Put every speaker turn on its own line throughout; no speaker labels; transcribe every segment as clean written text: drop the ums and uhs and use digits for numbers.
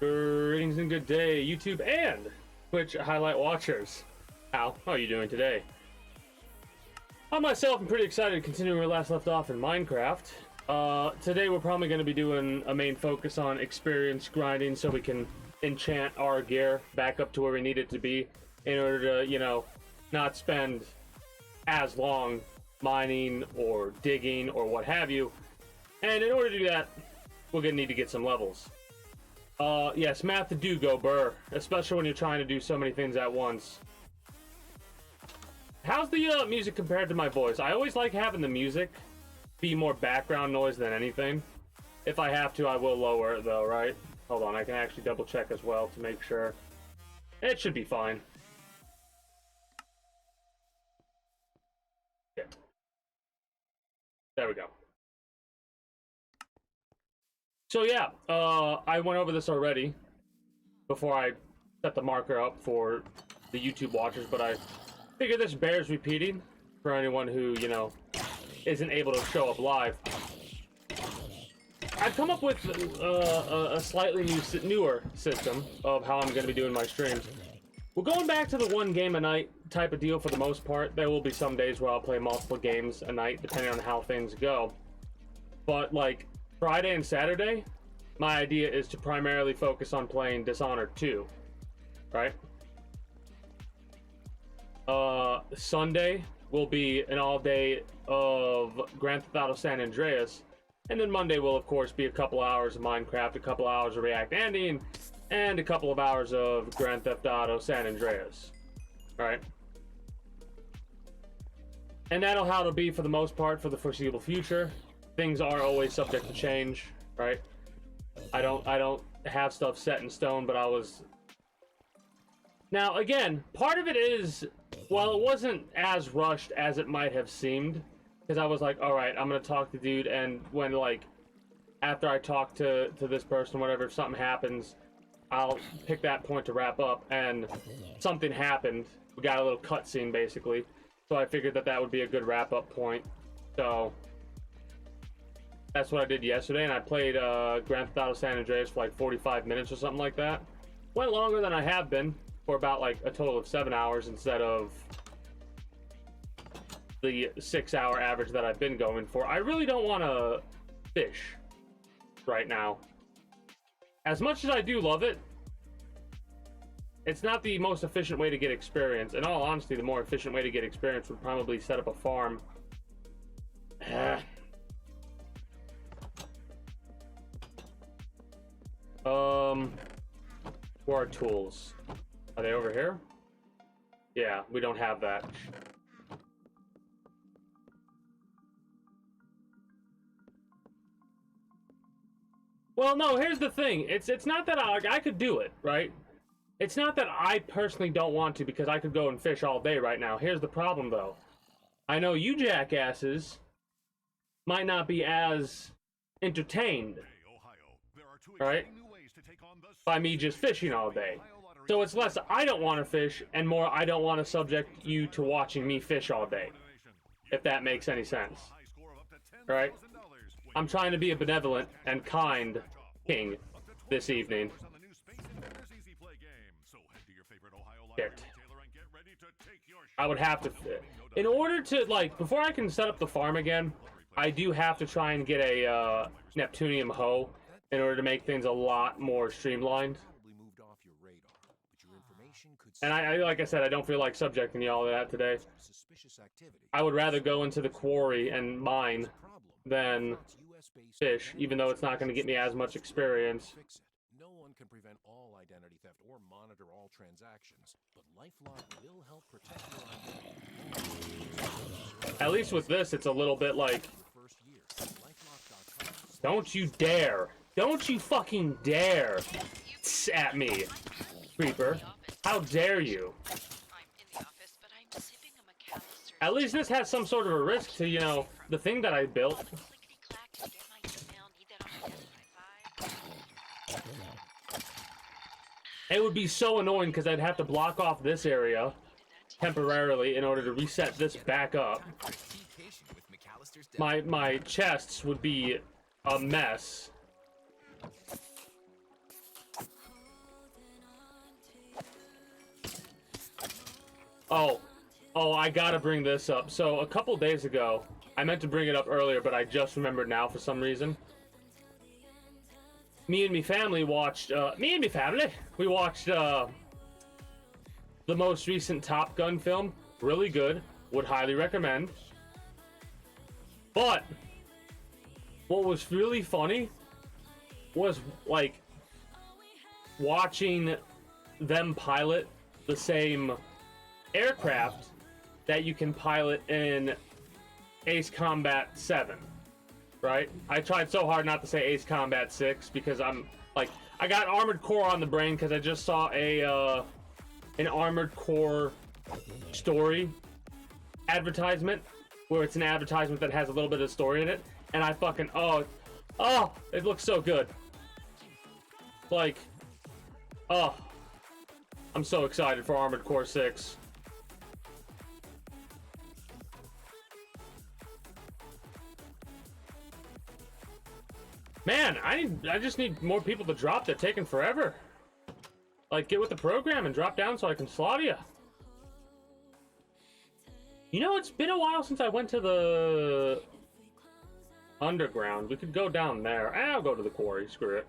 Greetings and good day, YouTube and Twitch highlight watchers. How are you doing today? I myself am pretty excited to continue where we last left off in Minecraft. Today we're probably going to be doing a main focus on experience grinding so we can enchant our gear back up to where we need it to be in order to, you know, not spend as long mining or digging or what have you. And in order to do that, we're going to need to get some levels. Yes, math to do go burr, especially when you're trying to do so many things at once. How's the music compared to my voice? I always like having the music be more background noise than anything. If I have to, I will lower it though, right? Hold on, I can actually double check as well to make sure. It should be fine. Yeah. There we go. So yeah, I went over this already before I set the marker up for the YouTube watchers, but I figure this bears repeating for anyone who, you know, isn't able to show up live. I've come up with a slightly newer system of how I'm going to be doing my streams. We're going back to the one game a night type of deal for the most part. There will be some days where I'll play multiple games a night depending on how things go. But like Friday and Saturday, my idea is to primarily focus on playing Dishonored 2, right? Sunday will be an all day of Grand Theft Auto San Andreas, and then Monday will of course be a couple hours of Minecraft, a couple hours of React Ending, and a couple of hours of Grand Theft Auto San Andreas, right? And that'll how it'll be for the most part for the foreseeable future. Things are always subject to change, right? I don't have stuff set in stone, but I was... Now, again, part of it is, well, it wasn't as rushed as it might have seemed, because I was like, all right, I'm going to talk to dude, and when, like, after I talk to this person, whatever, if something happens, I'll pick that point to wrap up, and something happened. We got a little cutscene, basically, so I figured that that would be a good wrap-up point, so... That's what I did yesterday, and I played Grand Theft Auto San Andreas for like 45 minutes or something like that. Went longer than I have been, for about like a total of 7 hours instead of the 6-hour average that I've been going for. I really don't want to fish right now. As much as I do love it, it's not the most efficient way to get experience. In all honesty, the more efficient way to get experience would probably set up a farm. Where are tools? Are they over here? Yeah, we don't have that. Well, no, here's the thing. It's not that I could do it, right? It's not that I personally don't want to, because I could go and fish all day right now. Here's the problem, though. I know you jackasses might not be as entertained, right, by me just fishing all day. So it's less I don't want to fish and more I don't want to subject you to watching me fish all day, if that makes any sense, right? I'm trying to be a benevolent and kind king this evening. Shit. I would have to, in order to, like, before I can set up the farm again, I do have to try and get a Neptunium hoe in order to make things a lot more streamlined. And I like I said, I don't feel like subjecting y'all to that today. I would rather go into the quarry and mine than fish, even though it's not going to get me as much experience.
No one can prevent all identity theft or monitor all transactions, but LifeLock will help protect your identity.
At least with this, it's a little bit like, don't you dare. Don't you fucking dare at me, creeper. How dare you? At least this has some sort of a risk to, you know, the thing that I built. It would be so annoying because I'd have to block off this area temporarily in order to reset this back up. My chests would be a mess. Oh, I gotta bring this up. So a couple days ago, I meant to bring it up earlier, but I just remembered now for some reason. Me and me family watched. We watched the most recent Top Gun film. Really good. Would highly recommend. But what was really funny was like watching them pilot the same aircraft that you can pilot in Ace Combat 7, right? I tried so hard not to say Ace Combat 6 because I'm like, I got Armored Core on the brain because I just saw an Armored Core story advertisement where it's an advertisement that has a little bit of story in it, and I fucking, oh, it looks so good. Like, oh, I'm so excited for Armored Core 6. Man, I just need more people to drop. They're taking forever. Like, get with the program and drop down so I can slaughter you. You know, it's been a while since I went to the underground. We could go down there. I'll go to the quarry. Screw it.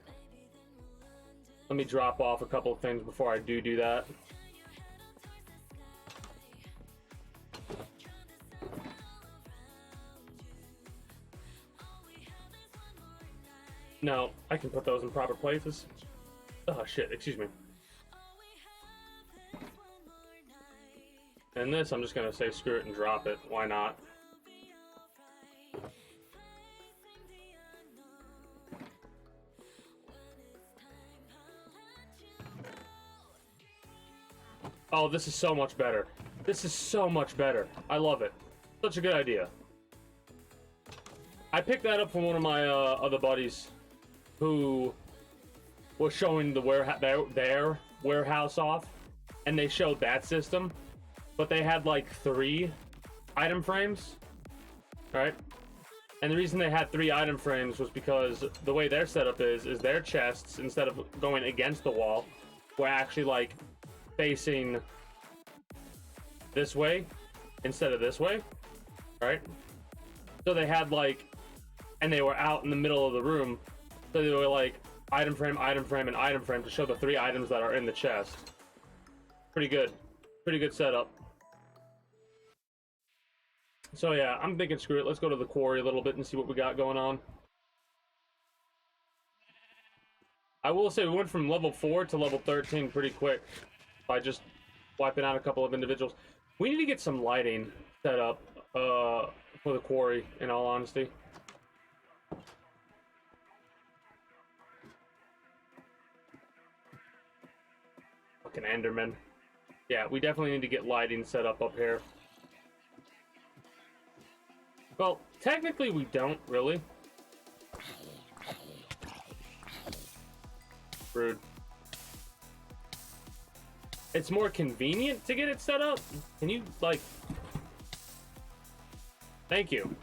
Let me drop off a couple of things before I do that. No, I can put those in proper places. Oh shit, excuse me. And this, I'm just gonna say screw it and drop it. Why not? Oh, this is so much better. This is so much better. I love it. Such a good idea. I picked that up from one of my other buddies who was showing the their warehouse off, and they showed that system, but they had like 3 item frames, right? And the reason they had 3 item frames was because the way their setup is their chests, instead of going against the wall, were actually like facing this way instead of this way, right? So they had like, and they were out in the middle of the room, so they were like item frame, and item frame to show the 3 items that are in the chest. Pretty good setup. So yeah, I'm thinking screw it, let's go to the quarry a little bit and see what we got going on. I will say we went from level 4 to level 13 pretty quick by just wiping out a couple of individuals. We need to get some lighting set up for the quarry, in all honesty. Fucking Enderman. Yeah, we definitely need to get lighting set up here. Well, technically we don't, really. Rude. It's more convenient to get it set up. Can you, like... Thank you.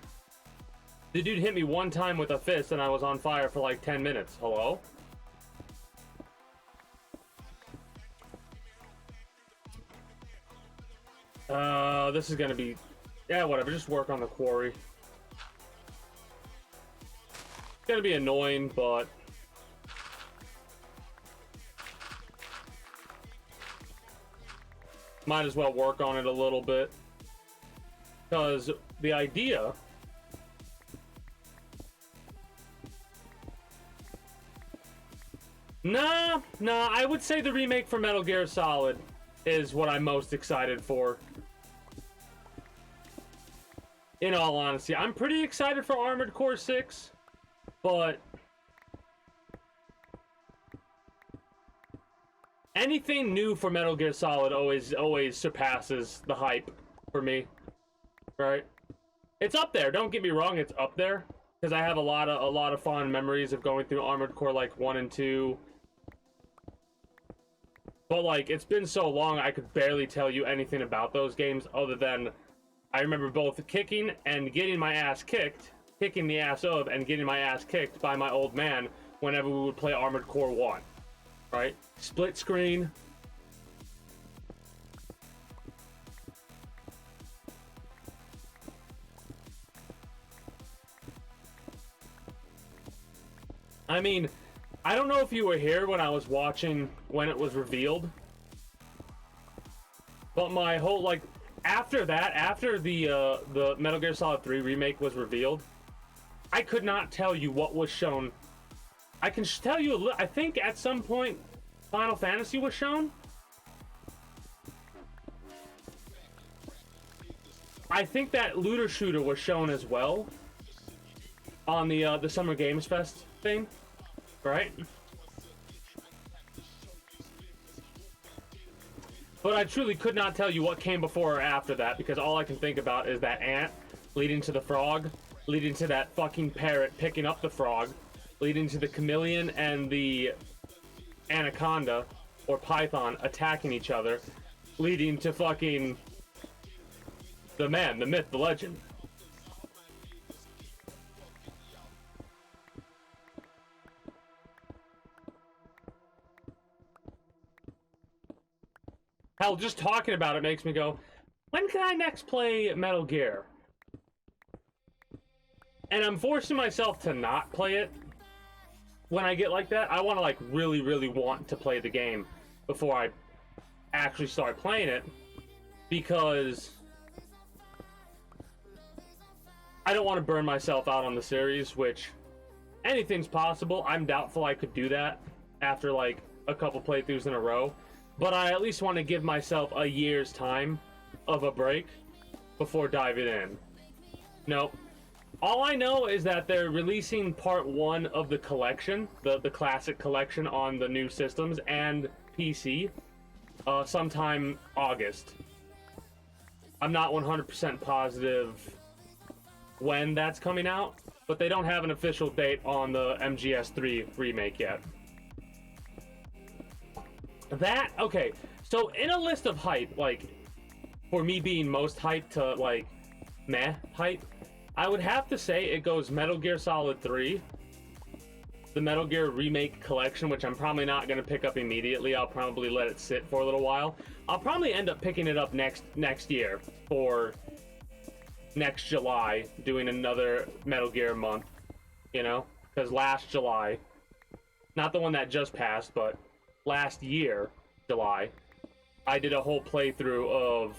The dude hit me one time with a fist and I was on fire for like 10 minutes. Hello? This is gonna be... Yeah, whatever. Just work on the quarry. It's gonna be annoying, but... Might as well work on it a little bit. Because the idea... Nah, I would say the remake for Metal Gear Solid is what I'm most excited for. In all honesty, I'm pretty excited for Armored Core 6, but anything new for Metal Gear Solid always surpasses the hype for me, right? It's up there. Don't get me wrong, it's up there because I have a lot of fond memories of going through Armored Core like 1 and 2. But like, it's been so long, I could barely tell you anything about those games other than I remember both kicking and getting my ass kicked, kicking the ass of and getting my ass kicked by my old man whenever we would play Armored Core 1, right? Split screen. I mean, I don't know if you were here when I was watching when it was revealed, but my whole, like, after that, after the Metal Gear Solid 3 remake was revealed, I could not tell you what was shown. I can tell you I think at some point Final Fantasy was shown. I think that Looter Shooter was shown as well on the Summer Games Fest thing, right? But I truly could not tell you what came before or after that, because all I can think about is that ant leading to the frog, leading to that fucking parrot picking up the frog, leading to the chameleon and the anaconda or python attacking each other, leading to fucking the man, the myth, the legend. Hell, just talking about it makes me go, when can I next play Metal Gear? And I'm forcing myself to not play it when I get like that. I want to, like, really, really want to play the game before I actually start playing it, because I don't want to burn myself out on the series, which anything's possible. I'm doubtful I could do that after like a couple playthroughs in a row, but I at least want to give myself a year's time of a break before diving in. Nope. All I know is that they're releasing part 1 of the collection, the classic collection on the new systems and PC, sometime August. I'm not 100% positive when that's coming out, but they don't have an official date on the MGS3 remake yet. That, okay, so in a list of hype, like, for me being most hyped to, like, meh hype, I would have to say it goes Metal Gear Solid 3, the Metal Gear Remake Collection, which I'm probably not going to pick up immediately. I'll probably let it sit for a little while. I'll probably end up picking it up next year, for next July, doing another Metal Gear month, you know, because last July, not the one that just passed, but last year, July, I did a whole playthrough of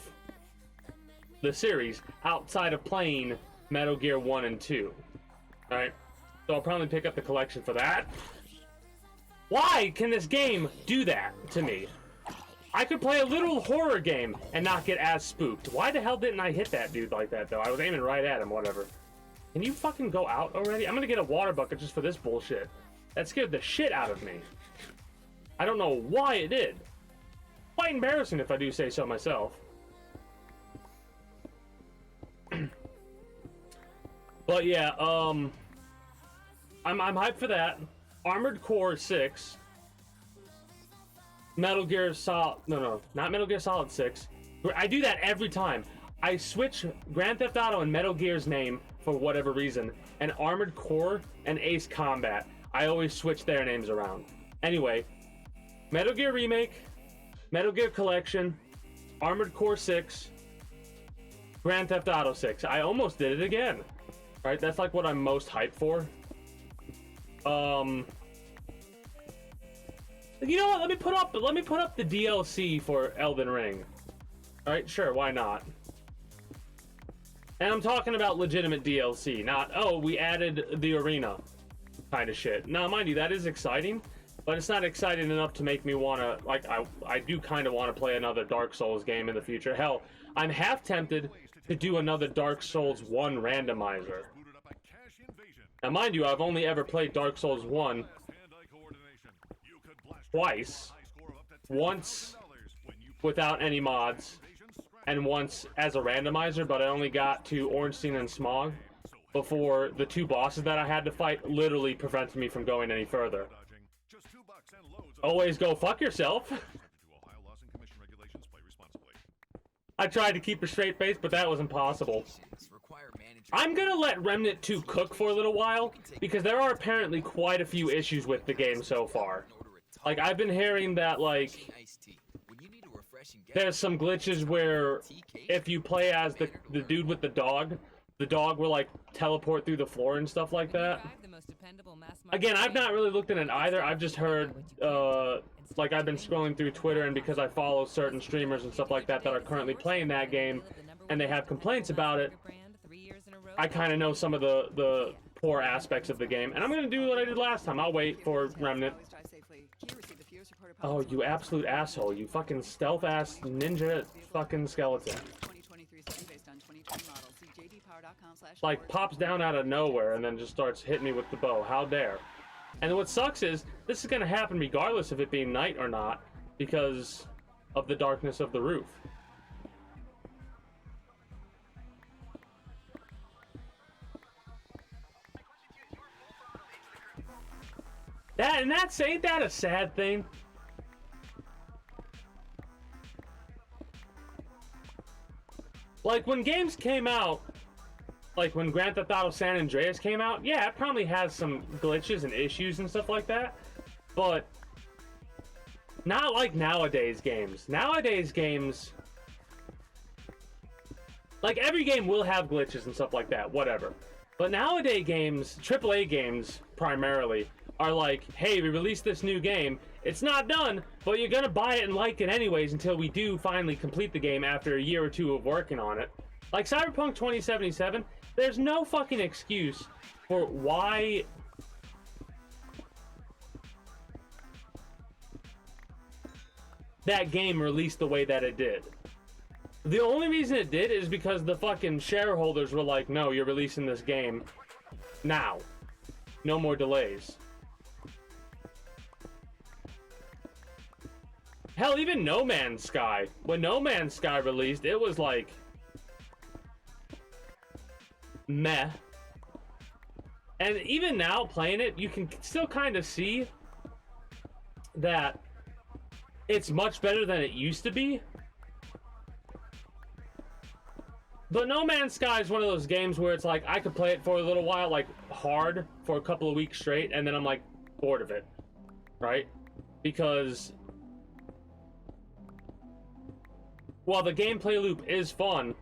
the series outside of playing Metal Gear 1 and 2, right? So I'll probably pick up the collection for that. Why can this game do that to me? I could play a little horror game and not get as spooked. Why the hell didn't I hit that dude like that, though? I was aiming right at him, whatever. Can you fucking go out already? I'm gonna get a water bucket just for this bullshit. That scared the shit out of me. I don't know why it did. Quite embarrassing if I do say so myself. But yeah, I'm hyped for that. Armored Core 6. Metal Gear Solid... No, not Metal Gear Solid 6. I do that every time. I switch Grand Theft Auto and Metal Gear's name for whatever reason, and Armored Core and Ace Combat. I always switch their names around. Anyway, Metal Gear Remake, Metal Gear Collection, Armored Core 6, Grand Theft Auto 6. I almost did it again. Right? That's like what I'm most hyped for. You know what? Let me put up the DLC for Elden Ring. All right, sure, why not? And I'm talking about legitimate DLC, not, oh, we added the arena kind of shit. Now, mind you, that is exciting, but it's not exciting enough to make me want to, like, I do kind of want to play another Dark Souls game in the future. Hell, I'm half tempted to do another Dark Souls 1 randomizer. Now, mind you, I've only ever played Dark Souls 1 twice. Once without any mods, and once as a randomizer, but I only got to Ornstein and Smog before the 2 bosses that I had to fight literally prevented me from going any further. Always go fuck yourself. I tried to keep a straight face, but that was impossible. I'm gonna let Remnant 2 cook for a little while, because there are apparently quite a few issues with the game so far. Like, I've been hearing that, like, there's some glitches where if you play as the dude with the dog, the dog will like teleport through the floor and stuff like that. Again, I've not really looked at it either. I've just heard, like I've been scrolling through Twitter, and because I follow certain streamers and stuff like that that are currently playing that game, and they have complaints about it, I kind of know some of the poor aspects of the game. And I'm going to do what I did last time. I'll wait for Remnant. Oh, you absolute asshole. You fucking stealth-ass ninja fucking skeleton. Like, pops down out of nowhere and then just starts hitting me with the bow. How dare. And what sucks is, this is going to happen regardless of it being night or not, because of the darkness of the roof. Ain't that a sad thing? Like, when games came out, like when Grand Theft Auto San Andreas came out, yeah, it probably has some glitches and issues and stuff like that, but not like nowadays games. Nowadays games, like every game will have glitches and stuff like that, whatever. But nowadays games, AAA games primarily, are like, hey, we released this new game, it's not done, but you're gonna buy it and like it anyways until we do finally complete the game after a year or two of working on it. Like Cyberpunk 2077, there's no fucking excuse for why that game released the way that it did. The only reason it did is because the fucking shareholders were like, no, you're releasing this game now. No more delays. Hell, even No Man's Sky. When No Man's Sky released, it was like meh. And even now, playing it, you can still kind of see that it's much better than it used to be. But No Man's Sky is one of those games where it's like, I could play it for a little while, like, hard, for a couple of weeks straight, and then I'm, like, bored of it. Right? Because while the gameplay loop is fun,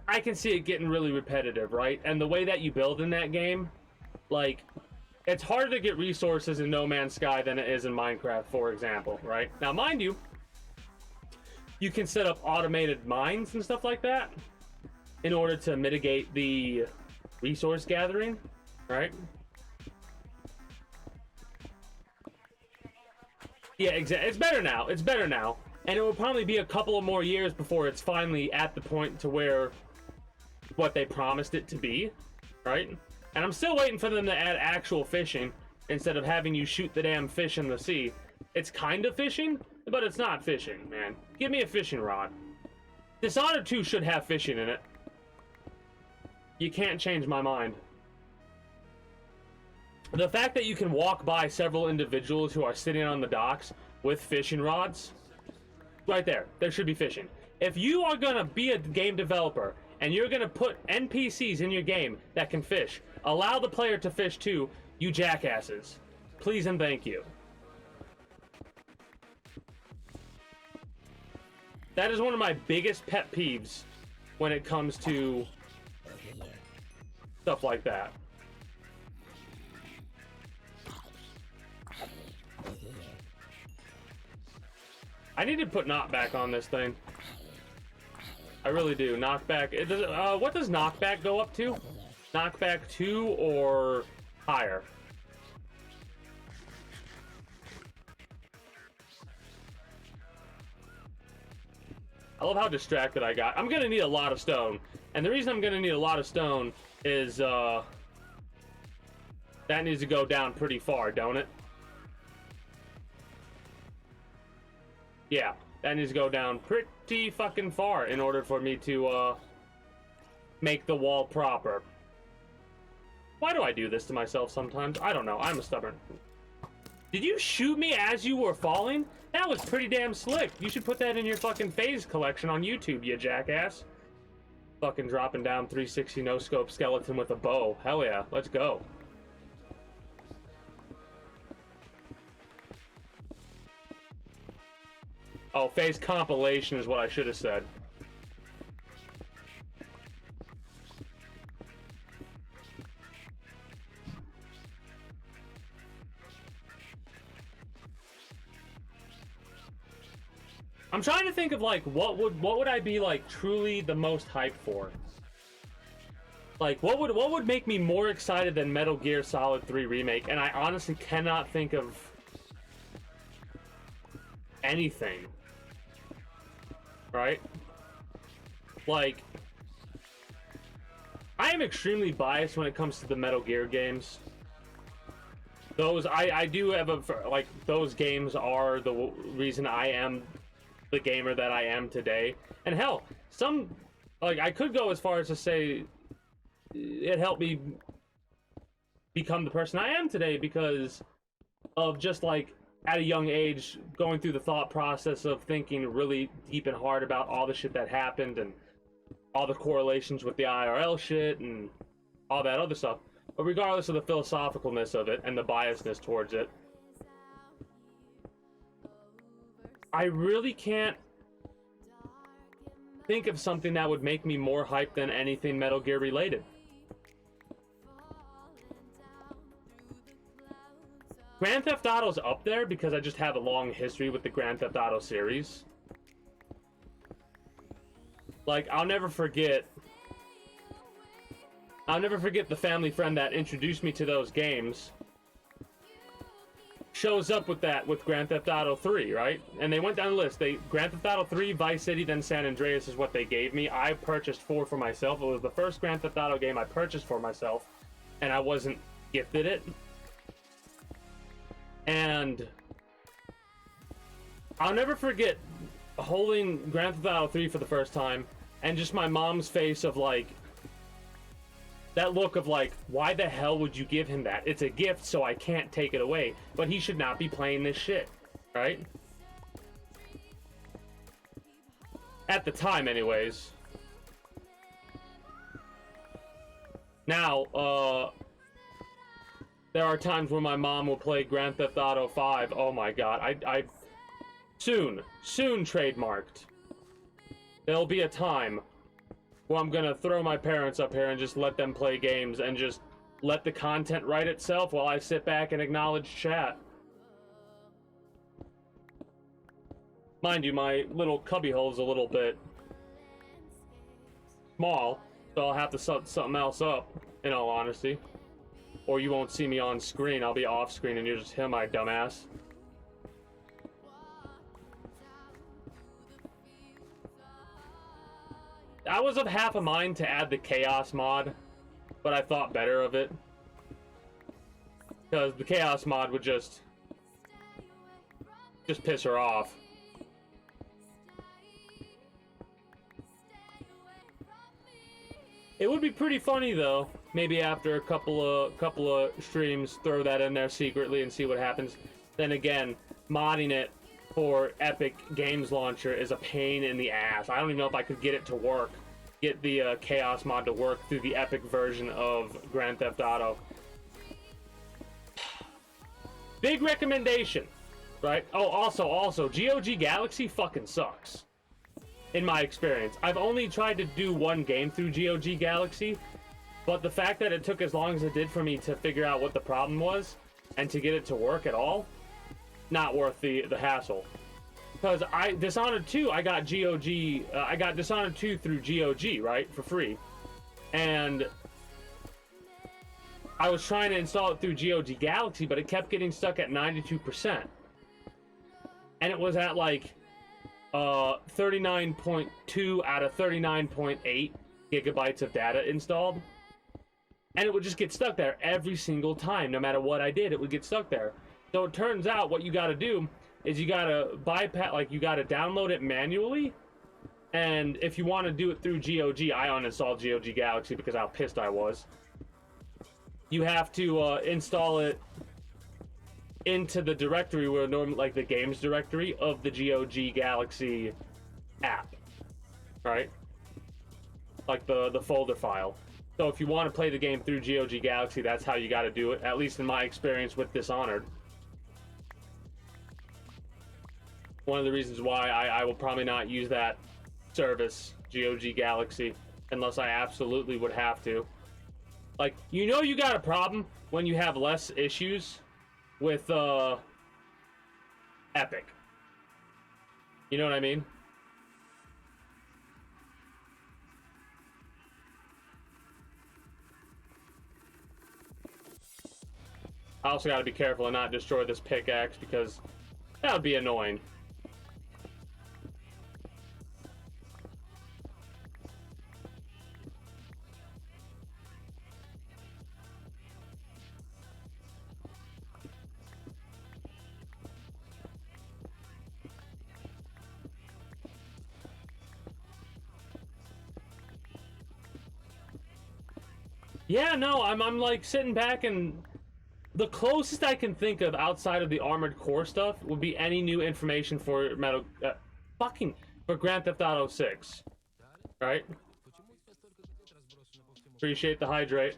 I can see it getting really repetitive, right? And the way that you build in that game, like, it's harder to get resources in No Man's Sky than it is in Minecraft, for example, right? Now, mind you, you can set up automated mines and stuff like that in order to mitigate the resource gathering, right? Yeah, exactly. It's better now. It's better now. And it will probably be a couple of more years before it's finally at the point to where what they promised it to be, right? And I'm still waiting for them to add actual fishing instead of having you shoot the damn fish in the sea. It's kind of fishing, but it's not fishing, man. Give me a fishing rod. Dishonored 2 should have fishing in it. You can't change my mind. The fact that you can walk by several individuals who are sitting on the docks with fishing rods, right there, there should be fishing. If you are gonna be a game developer and you're gonna put NPCs in your game that can fish, allow the player to fish too, you jackasses. Please and thank you. That is one of my biggest pet peeves when it comes to stuff like that. I need to put knockback on this thing. I really do. Knockback. It does, what does knockback go up to? Knockback 2 or higher? I love how distracted I got. I'm gonna need a lot of stone. And the reason I'm gonna need a lot of stone is, that needs to go down pretty far, don't it? Yeah, that needs to go down pretty fucking far in order for me to, make the wall proper. Why do I do this to myself sometimes? I don't know. I'm a stubborn. Did you shoot me as you were falling? That was pretty damn slick. You should put that in your fucking phase collection on YouTube, you jackass. Fucking dropping down 360 no-scope skeleton with a bow. Hell yeah, let's go. Oh, phase compilation is what I should have said. I'm trying to think of like what would I be like truly the most hyped for? Like what would make me more excited than Metal Gear Solid 3 Remake? And I honestly cannot think of anything. Right? Like I am extremely biased when it comes to the Metal Gear games. Those I do have a like those games are the reason I am the gamer that I am today. And hell, some like I could go as far as to say it helped me become the person I am today because of just like at a young age going through the thought process of thinking really deep and hard about all the shit that happened and all the correlations with the IRL shit and all that other stuff. But regardless of the philosophicalness of it and the biasness towards it, I really can't think of something that would make me more hyped than anything Metal Gear related. Grand Theft Auto's up there because I just have a long history with the Grand Theft Auto series. Like, I'll never forget the family friend that introduced me to those games. Shows up with Grand Theft Auto 3, right? And they went down the list. Grand Theft Auto 3, Vice City, then San Andreas is what they gave me. I purchased 4 for myself. It was the first Grand Theft Auto game I purchased for myself, and I wasn't gifted it. And I'll never forget holding Grand Theft Auto 3 for the first time, and just my mom's face of like, that look of like, why the hell would you give him that? It's a gift, so I can't take it away. But he should not be playing this shit, right? At the time, anyways. Now, there are times where my mom will play Grand Theft Auto 5. Oh my god, I soon trademarked. There'll be a time well, I'm gonna throw my parents up here and just let them play games and just let the content write itself while I sit back and acknowledge chat. Mind you, my little cubbyhole's a little bit small, so I'll have to set something else up, in all honesty. Or you won't see me on screen, I'll be off screen and you'll just hear my dumbass. I was of half a mind to add the Chaos mod, but I thought better of it. Because the Chaos mod would just piss her off. It would be pretty funny though. Maybe after a couple of streams, throw that in there secretly and see what happens. Then again, modding it for Epic Games Launcher is a pain in the ass. I don't even know if I could get it to work. Get the Chaos mod to work through the Epic version of Grand Theft Auto. Big recommendation, right? Oh, also, GOG Galaxy fucking sucks. In my experience. I've only tried to do one game through GOG Galaxy, but the fact that it took as long as it did for me to figure out what the problem was, and to get it to work at all, not worth the hassle. Because Dishonored 2, I got Dishonored 2 through GOG, right, for free, and I was trying to install it through GOG Galaxy, but it kept getting stuck at 92%, and it was at like 39.2 out of 39.8 gigabytes of data installed, and it would just get stuck there every single time. No matter what I did, it would get stuck there. So it turns out what you got to do is you got to bypass, like you got to download it manually, and if you want to do it through GOG, I uninstalled GOG Galaxy because how pissed I was. You have to install it into the directory where normally, like the games directory of the GOG Galaxy app, right? Like the folder file. So if you want to play the game through GOG Galaxy, that's how you got to do it, at least in my experience with Dishonored. one of the reasons why I will probably not use that service, GOG Galaxy, unless I absolutely would have to. Like, you know, you got a problem when you have less issues with Epic. You know what I mean? I also got to be careful and not destroy this pickaxe because that would be annoying. Yeah, no, I'm like sitting back, and the closest I can think of outside of the Armored Core stuff would be any new information for for Grand Theft Auto 6. Right? Appreciate the hydrate.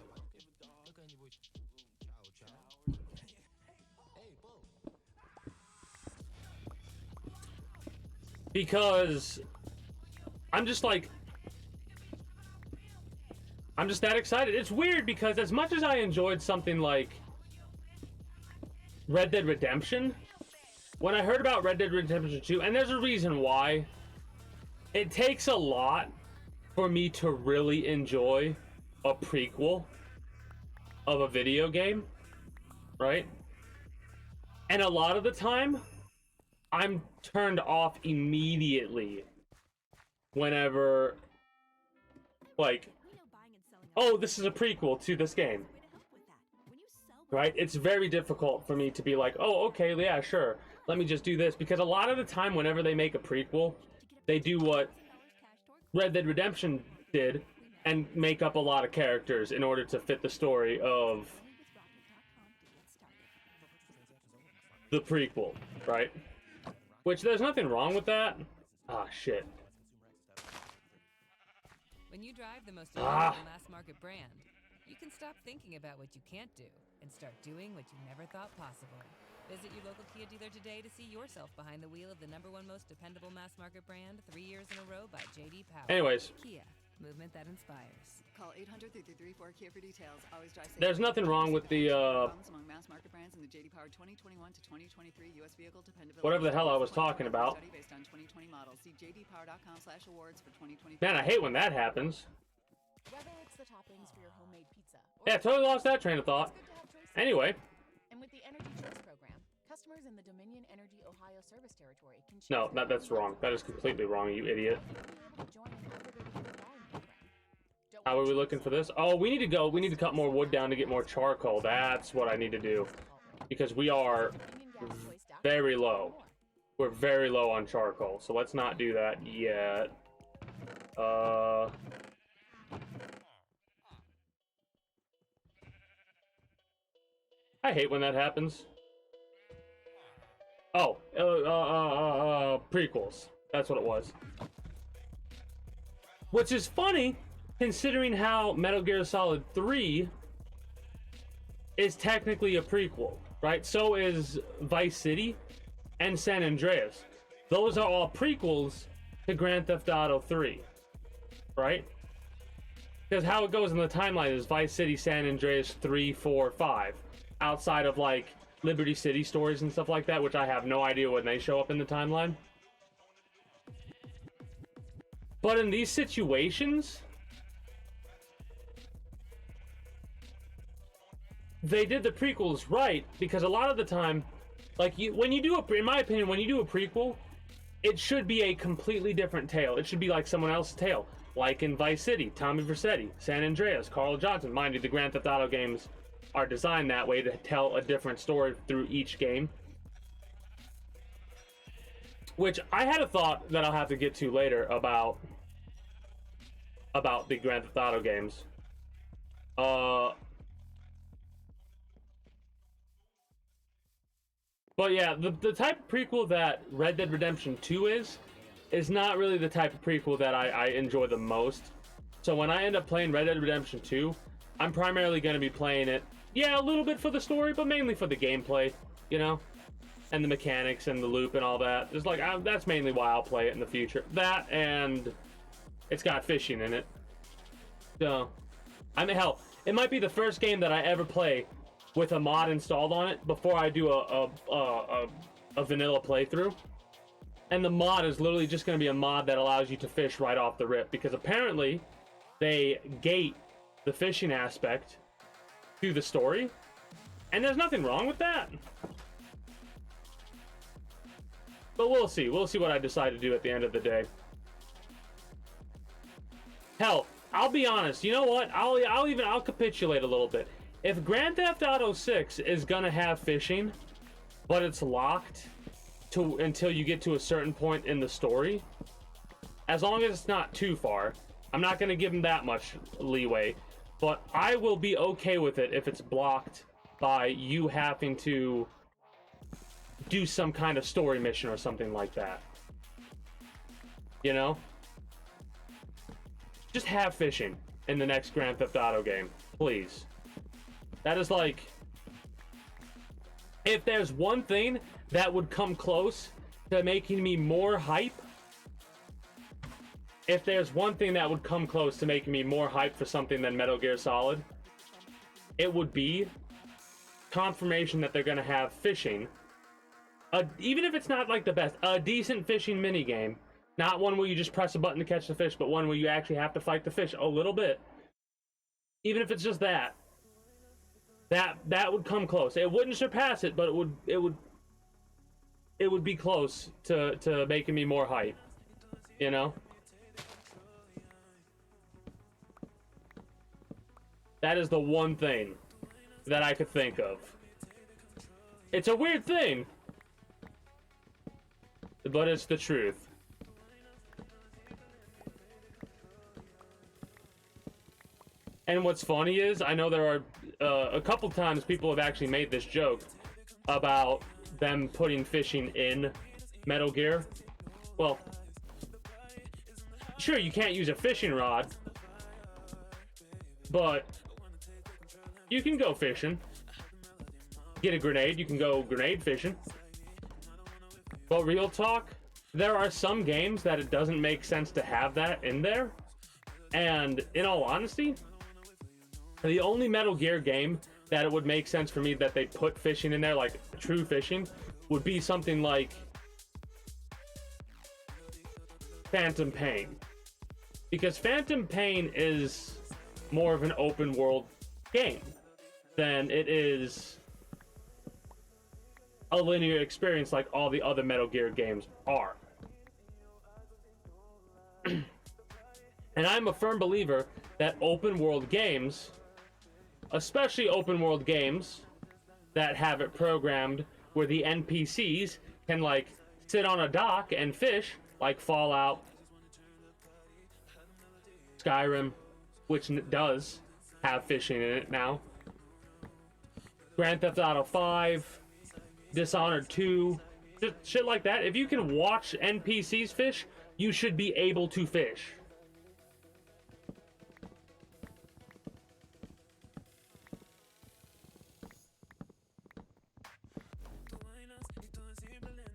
Because I'm just that excited. It's weird because as much as I enjoyed something like Red Dead Redemption, when I heard about Red Dead Redemption 2, and there's a reason why, it takes a lot for me to really enjoy a prequel of a video game, right? And a lot of the time, I'm turned off immediately whenever, like, oh, this is a prequel to this game. Right? It's very difficult for me to be like, oh, okay, yeah, sure. Let me just do this. Because a lot of the time, whenever they make a prequel, they do what Red Dead Redemption did and make up a lot of characters in order to fit the story of the prequel, right? Which, there's nothing wrong with that. Ah, shit.
When you drive the most affordable mass market brand, you can stop thinking about what you can't do and start doing what you never thought possible. Visit your local Kia dealer today to see yourself behind the wheel of the #1 most dependable mass market brand 3 years in a row by J.D. Power.
Anyways.
Kia, movement that inspires.
Call 800-3334 Kia for details. Always drive safe.
There's nothing wrong with the
among mass market brands in the J.D. Power 2021 to 2023 U.S. vehicle dependability.
Whatever the hell I was talking about.
Based on 2020 models. See jdpower.com/awards for 2023.
Man, I hate when that happens.
Whether it's the toppings for your homemade pizza.
Yeah, totally lost that train of thought. Anyway.
And with the Energy Choice program, customers in the Dominion Energy Ohio service territory can choose.
No, that's wrong. That is completely wrong, you idiot. How are we looking for this? Oh, we need to cut more wood down to get more charcoal. That's what I need to do. Because we are very low. We're very low on charcoal, so let's not do that yet. I hate when that happens. Oh, prequels. That's what it was. Which is funny, considering how Metal Gear Solid 3 is technically a prequel, right? So is Vice City and San Andreas. Those are all prequels to Grand Theft Auto 3, right? Because how it goes in the timeline is Vice City, San Andreas, 3, 4, 5. Outside of, like, Liberty City stories and stuff like that, which I have no idea when they show up in the timeline. But in these situations, they did the prequels right, because a lot of the time, like, in my opinion, when you do a prequel, it should be a completely different tale. It should be like someone else's tale. Like in Vice City, Tommy Vercetti, San Andreas, Carl Johnson. Mind you, the Grand Theft Auto games are designed that way to tell a different story through each game. Which I had a thought that I'll have to get to later about the Grand Theft Auto games. But yeah, the type of prequel that Red Dead Redemption 2 is not really the type of prequel that I enjoy the most. So when I end up playing Red Dead Redemption 2, I'm primarily going to be playing it, yeah, a little bit for the story, but mainly for the gameplay, you know? and the mechanics and the loop and all that. Just like that's mainly why I'll play it in the future. That, and it's got fishing in it. So, I mean, hell, it might be the first game that I ever play with a mod installed on it before I do a vanilla playthrough. And the mod is literally just going to be a mod that allows you to fish right off the rip, because apparently they gate the fishing aspect to the story, and there's nothing wrong with that. But we'll see. We'll see what I decide to do at the end of the day. Hell, I'll be honest. You know what? I'll capitulate a little bit. If Grand Theft Auto 6 is gonna have fishing, but it's locked until you get to a certain point in the story, as long as it's not too far, I'm not gonna give them that much leeway. But I will be okay with it if it's blocked by you having to do some kind of story mission or something like that. You know? Just have fishing in the next Grand Theft Auto game, please. That is like, if there's one thing that would come close to making me more hype, if there's one thing that would come close to making me more hype for something than Metal Gear Solid, it would be confirmation that they're going to have fishing. Even if it's not like the best, a decent fishing minigame. Not one where you just press a button to catch the fish, but one where you actually have to fight the fish a little bit. Even if it's just that. That would come close. It wouldn't surpass it, but it would be close to making me more hype. You know? That is the one thing that I could think of. It's a weird thing, but it's the truth. And what's funny is, I know there are a couple times people have actually made this joke about them putting fishing in Metal Gear. Well, sure, you can't use a fishing rod, but you can go fishing. Get a grenade, you can go grenade fishing. But real talk, there are some games that it doesn't make sense to have that in there. And in all honesty, the only Metal Gear game that it would make sense for me that they put fishing in there, like true fishing, would be something like Phantom Pain. Because Phantom Pain is more of an open world game than it is a linear experience like all the other Metal Gear games are. And I'm a firm believer that open world games, especially open world games that have it programmed where the NPCs can like sit on a dock and fish, like Fallout, Skyrim, which does have fishing in it now, Grand Theft Auto 5, Dishonored 2, just shit like that. If you can watch NPCs fish, you should be able to fish.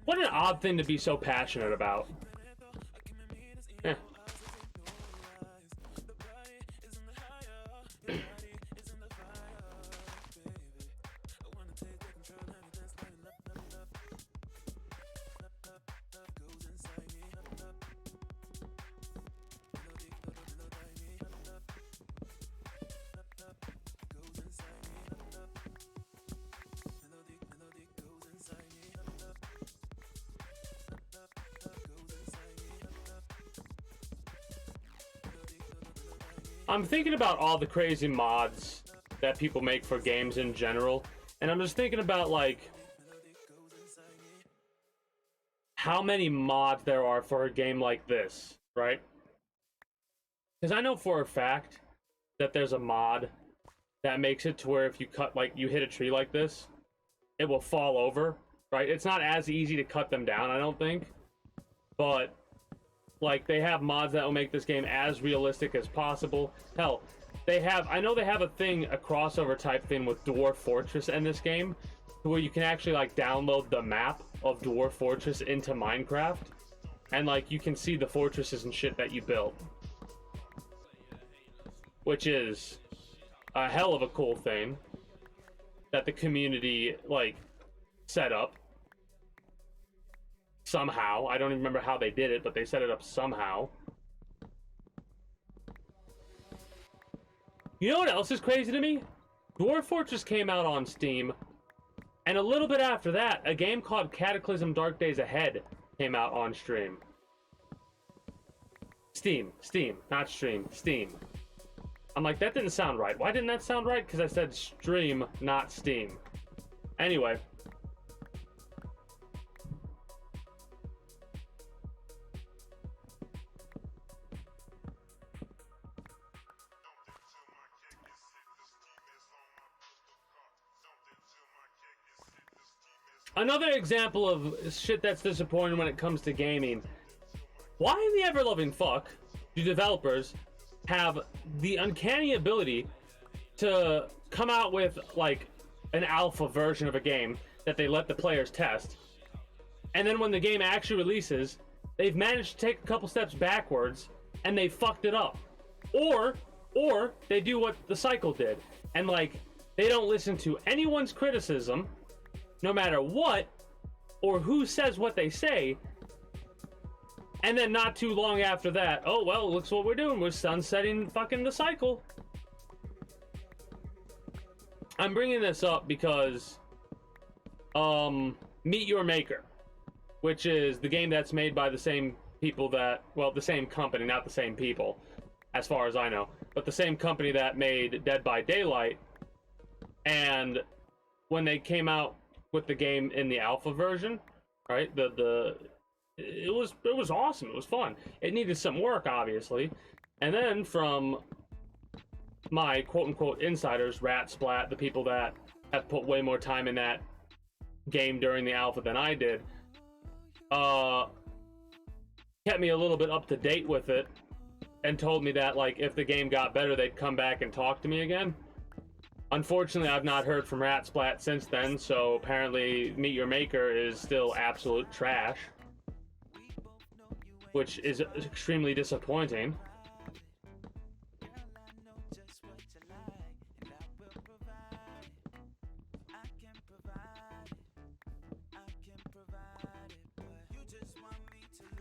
What an odd thing to be so passionate about. Eh. I'm thinking about all the crazy mods that people make for games in general, and I'm just thinking about like how many mods there are for a game like this, right? Because I know for a fact that there's a mod that makes it to where if you cut, like, you hit a tree like this, it will fall over, right? It's not as easy to cut them down, I don't think, but like, they have mods that will make this game as realistic as possible. Hell, I know they have a thing, a crossover type thing with Dwarf Fortress in this game, where you can actually like download the map of Dwarf Fortress into Minecraft, and like you can see the fortresses and shit that you built, which is a hell of a cool thing that the community like set up somehow. I don't even remember how they did it, but they set it up somehow. You know what else is crazy to me? Dwarf Fortress came out on Steam, and a little bit after that, a game called Cataclysm Dark Days Ahead came out on stream. Steam, not stream, Steam. I'm like, that didn't sound right. Why didn't that sound right? Because I said stream, not Steam. Anyway. Another example of shit that's disappointing when it comes to gaming. Why in the ever-loving fuck do developers have the uncanny ability to come out with like an alpha version of a game that they let the players test, and then when the game actually releases, they've managed to take a couple steps backwards and they fucked it up, or they do what the Cycle did and like they don't listen to anyone's criticism, no matter what or who says what they say. And then not too long after that, oh well, looks what we're doing. We're sunsetting fucking the Cycle. I'm bringing this up because Meet Your Maker, which is the game that's made by the same people that, well, the same company, not the same people, as far as I know, but the same company that made Dead by Daylight. And when they came out with the game in the alpha version, right, it was awesome. It was fun. It needed some work, obviously. And then from my quote-unquote insiders, Rat Splat, the people that have put way more time in that game during the alpha than I did, kept me a little bit up to date with it and told me that like if the game got better, they'd come back and talk to me again. Unfortunately, I've not heard from Rat Splat since then, so apparently Meet Your Maker is still absolute trash, which is extremely disappointing.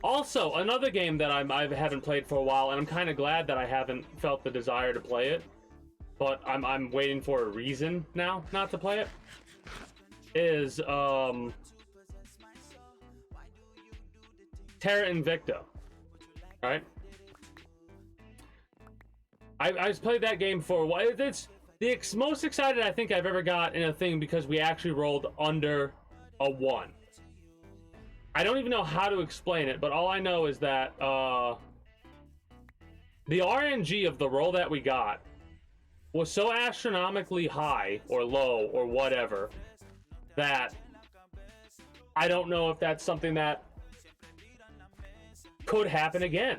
Also, another game that I haven't played for a while, and I'm kind of glad that I haven't felt the desire to play it, but I'm waiting for a reason now not to play it, is Terra Invicta. Right? I played that game for a while. It's the most excited I think I've ever got in a thing because we actually rolled under a 1. I don't even know how to explain it, but all I know is that the RNG of the roll that we got was so astronomically high or low or whatever that I don't know if that's something that could happen again.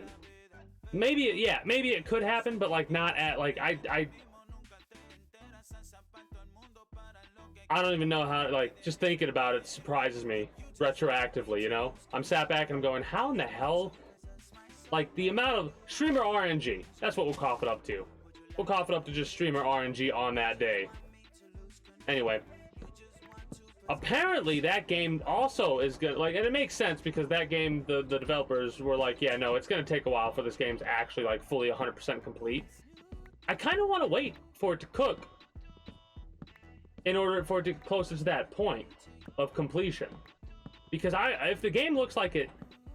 Maybe it could happen, but like not at like I don't even know how, like, just thinking about it surprises me retroactively, you know? I'm sat back and I'm going, how in the hell? Like, the amount of streamer RNG, that's what we'll cough it up to. We'll cough it up to just streamer RNG on that day. Anyway. Apparently, that game also is good, like, and it makes sense because that game, the developers were like, yeah, no, it's going to take a while for this game to actually, like, fully 100% complete. I kind of want to wait for it to cook in order for it to get closer to that point of completion. Because if the game looks like it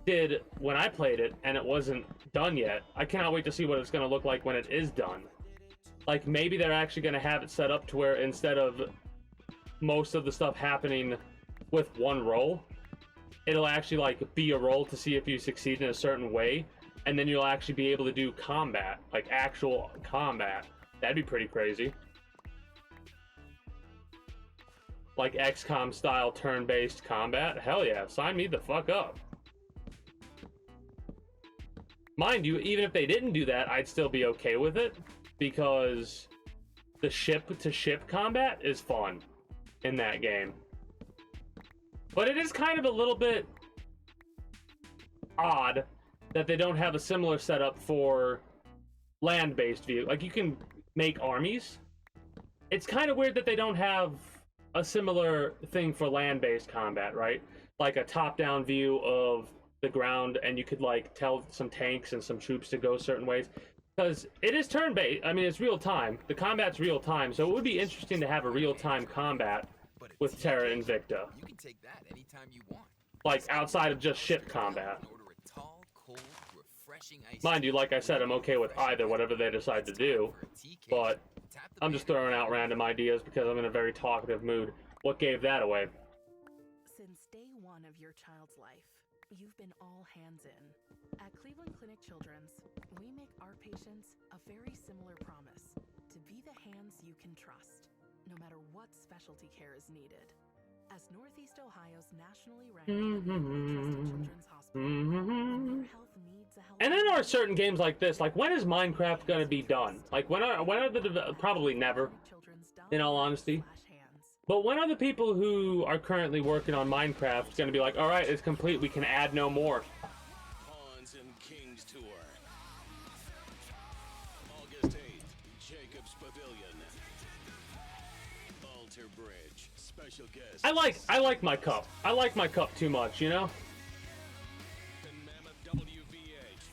did when I played it and it wasn't done yet, I cannot wait to see what it's going to look like when it is done. Like, maybe they're actually going to have it set up to where instead of most of the stuff happening with one roll, it'll actually, like, be a roll to see if you succeed in a certain way, and then you'll actually be able to do combat, like actual combat. That'd be pretty crazy. Like XCOM style turn-based combat. Hell yeah, sign me the fuck up. Mind you, even if they didn't do that, I'd still be okay with it. because the ship-to-ship combat is fun in that game. But it is kind of a little bit odd that they don't have a similar setup for land-based view. Like, you can make armies. It's kind of weird that they don't have a similar thing for land-based combat, right? Like a top-down view of the ground, and you could, like, tell some tanks and some troops to go certain ways. Because it is turn-based. I mean, it's real-time. The combat's real-time, so it would be interesting to have a real-time combat with Terra Invicta.
You can take that anytime you want.
Like, outside of just ship combat. Mind you, like I said, I'm okay with either, whatever they decide to do. But I'm just throwing out random ideas because I'm in a very talkative mood. What gave that away?
Since day one of your child's life, you've been all hands in. At Cleveland Clinic Children's, we make our patients a very similar promise: to be the hands you can trust, no matter what specialty care is needed. As Northeast Ohio's nationally ranked trusted children's hospital, when your health needs a help.
And then there are certain games like this, like when is Minecraft gonna be done? Like when are the probably never, in all honesty. But when are the people who are currently working on Minecraft gonna be like, all right, it's complete, we can add no more?
Pawns and Kings Tour. August 8th, Jacobs Pavilion. Alter Bridge. Special guest.
I like my cup. I like my cup too much, you know?
And Mammoth WVH.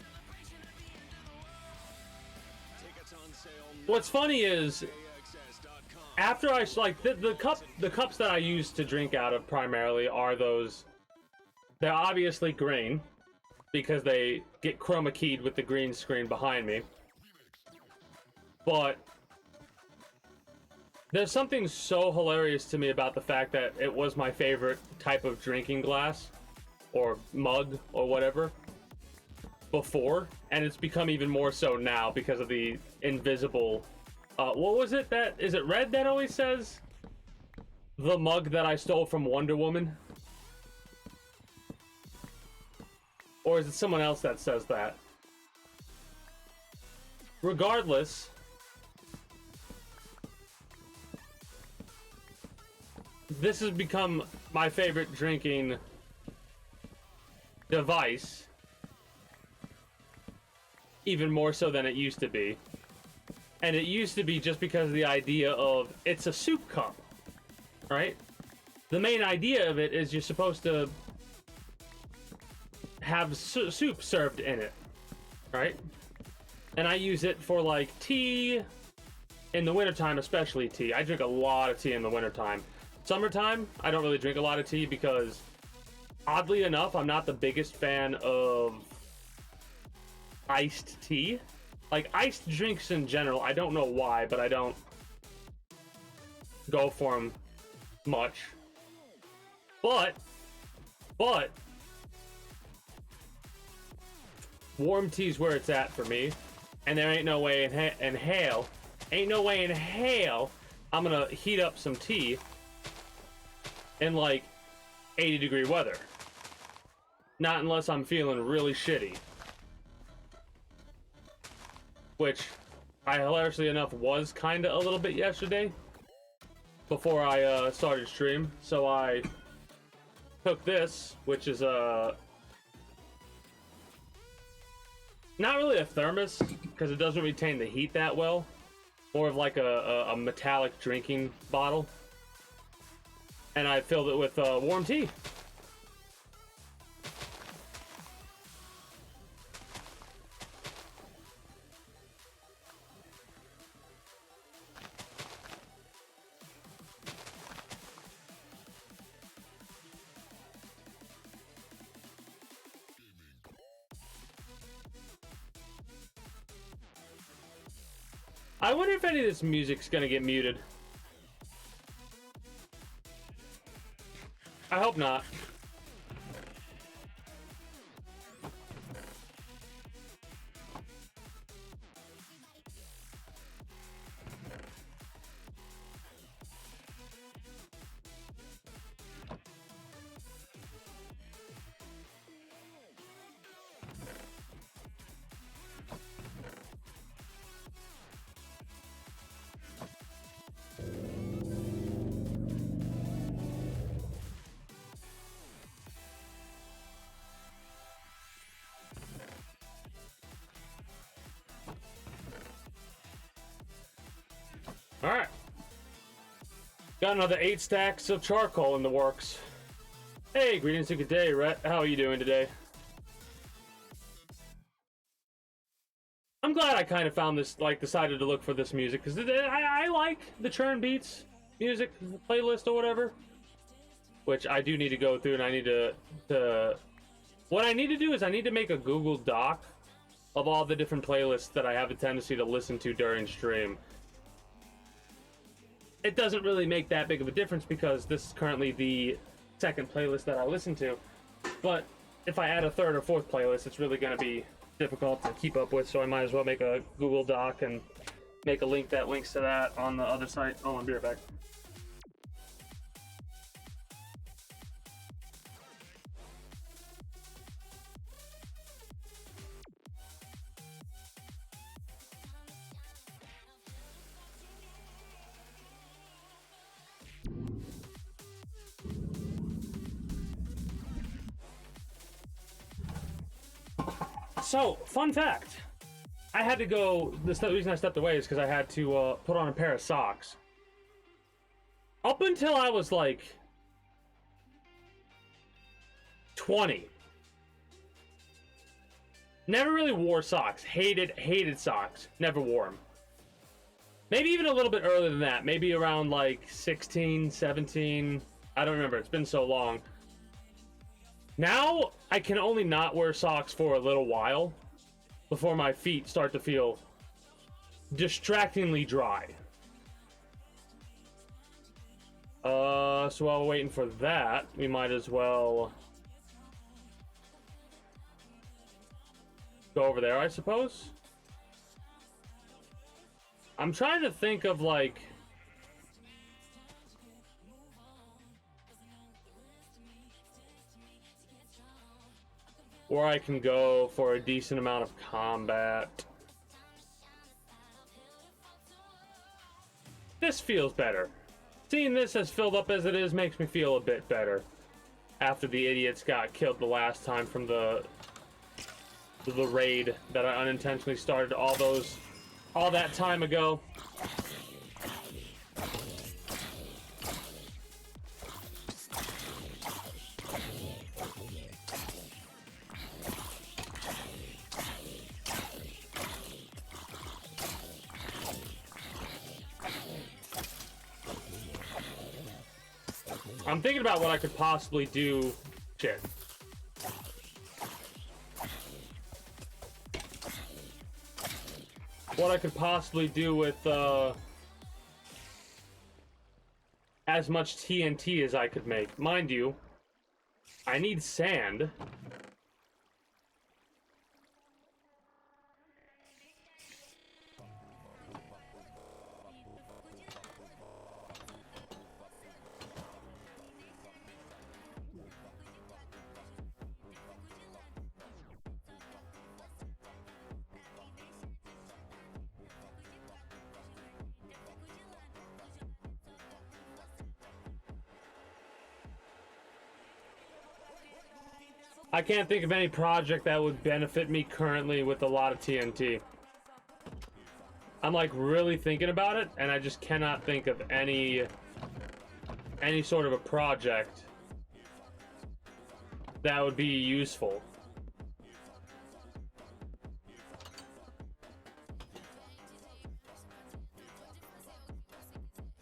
Tickets on sale now.
What's funny is,
AXS.com.
after I like the cups that I use to drink out of primarily are those. They're obviously green because they get chroma keyed with the green screen behind me. But there's something so hilarious to me about the fact that it was my favorite type of drinking glass or mug or whatever before, and it's become even more so now because of the invisible what was it that is it red that always says the mug that I stole from Wonder Woman? Or is it someone else that says that? Regardless, this has become my favorite drinking device, even more so than it used to be. And it used to be just because of the idea of it's a soup cup, right? The main idea of it is you're supposed to have soup served in it, right? And I use it for like tea in the wintertime, especially tea. I drink a lot of tea in the wintertime. Summertime, I don't really drink a lot of tea because, oddly enough, I'm not the biggest fan of iced tea. Like, iced drinks in general, I don't know why, but I don't go for them much. But, warm tea's where it's at for me. And there ain't no way in hell I'm gonna heat up some tea in like 80-degree weather. Not unless I'm feeling really shitty. Which I hilariously enough was kinda a little bit yesterday before I started stream. So I took this, which is not really a thermos because it doesn't retain the heat that well. More of like a metallic drinking bottle. And I filled it with warm tea. I wonder if any of this music's gonna get muted. I hope not. Alright. Got another 8 stacks of charcoal in the works. Hey, greetings and good day, Rhett. How are you doing today? I'm glad I kind of found this, like, decided to look for this music, because I like the Churn Beats music playlist or whatever. Which I do need to go through, and I need to... What I need to do is I need to make a Google Doc of all the different playlists that I have a tendency to listen to during stream. It doesn't really make that big of a difference because this is currently the second playlist that I listen to. But if I add a third or fourth playlist, it's really going to be difficult to keep up with, so I might as well make a Google Doc and make a link that links to that on the other site. Oh, I'll be right back. So, fun fact. I had to go, the reason I stepped away is because I had to put on a pair of socks. Up until I was like 20. Never really wore socks. Hated socks. Never wore them. Maybe even a little bit earlier than that. Maybe around like 16, 17. I don't remember. It's been so long. Now, I can only not wear socks for a little while before my feet start to feel distractingly dry. So while we're waiting for that, we might as well go over there, I suppose. I'm trying to think of, like... where I can go for a decent amount of combat. This feels better. Seeing this as filled up as it is makes me feel a bit better. After the idiots got killed the last time from the raid that I unintentionally started all that time ago. I'm thinking about what I could possibly do. Shit. What I could possibly do with as much TNT as I could make. Mind you, I need sand. I can't think of any project that would benefit me currently with a lot of TNT. I'm like really thinking about it, and I just cannot think of any sort of a project that would be useful.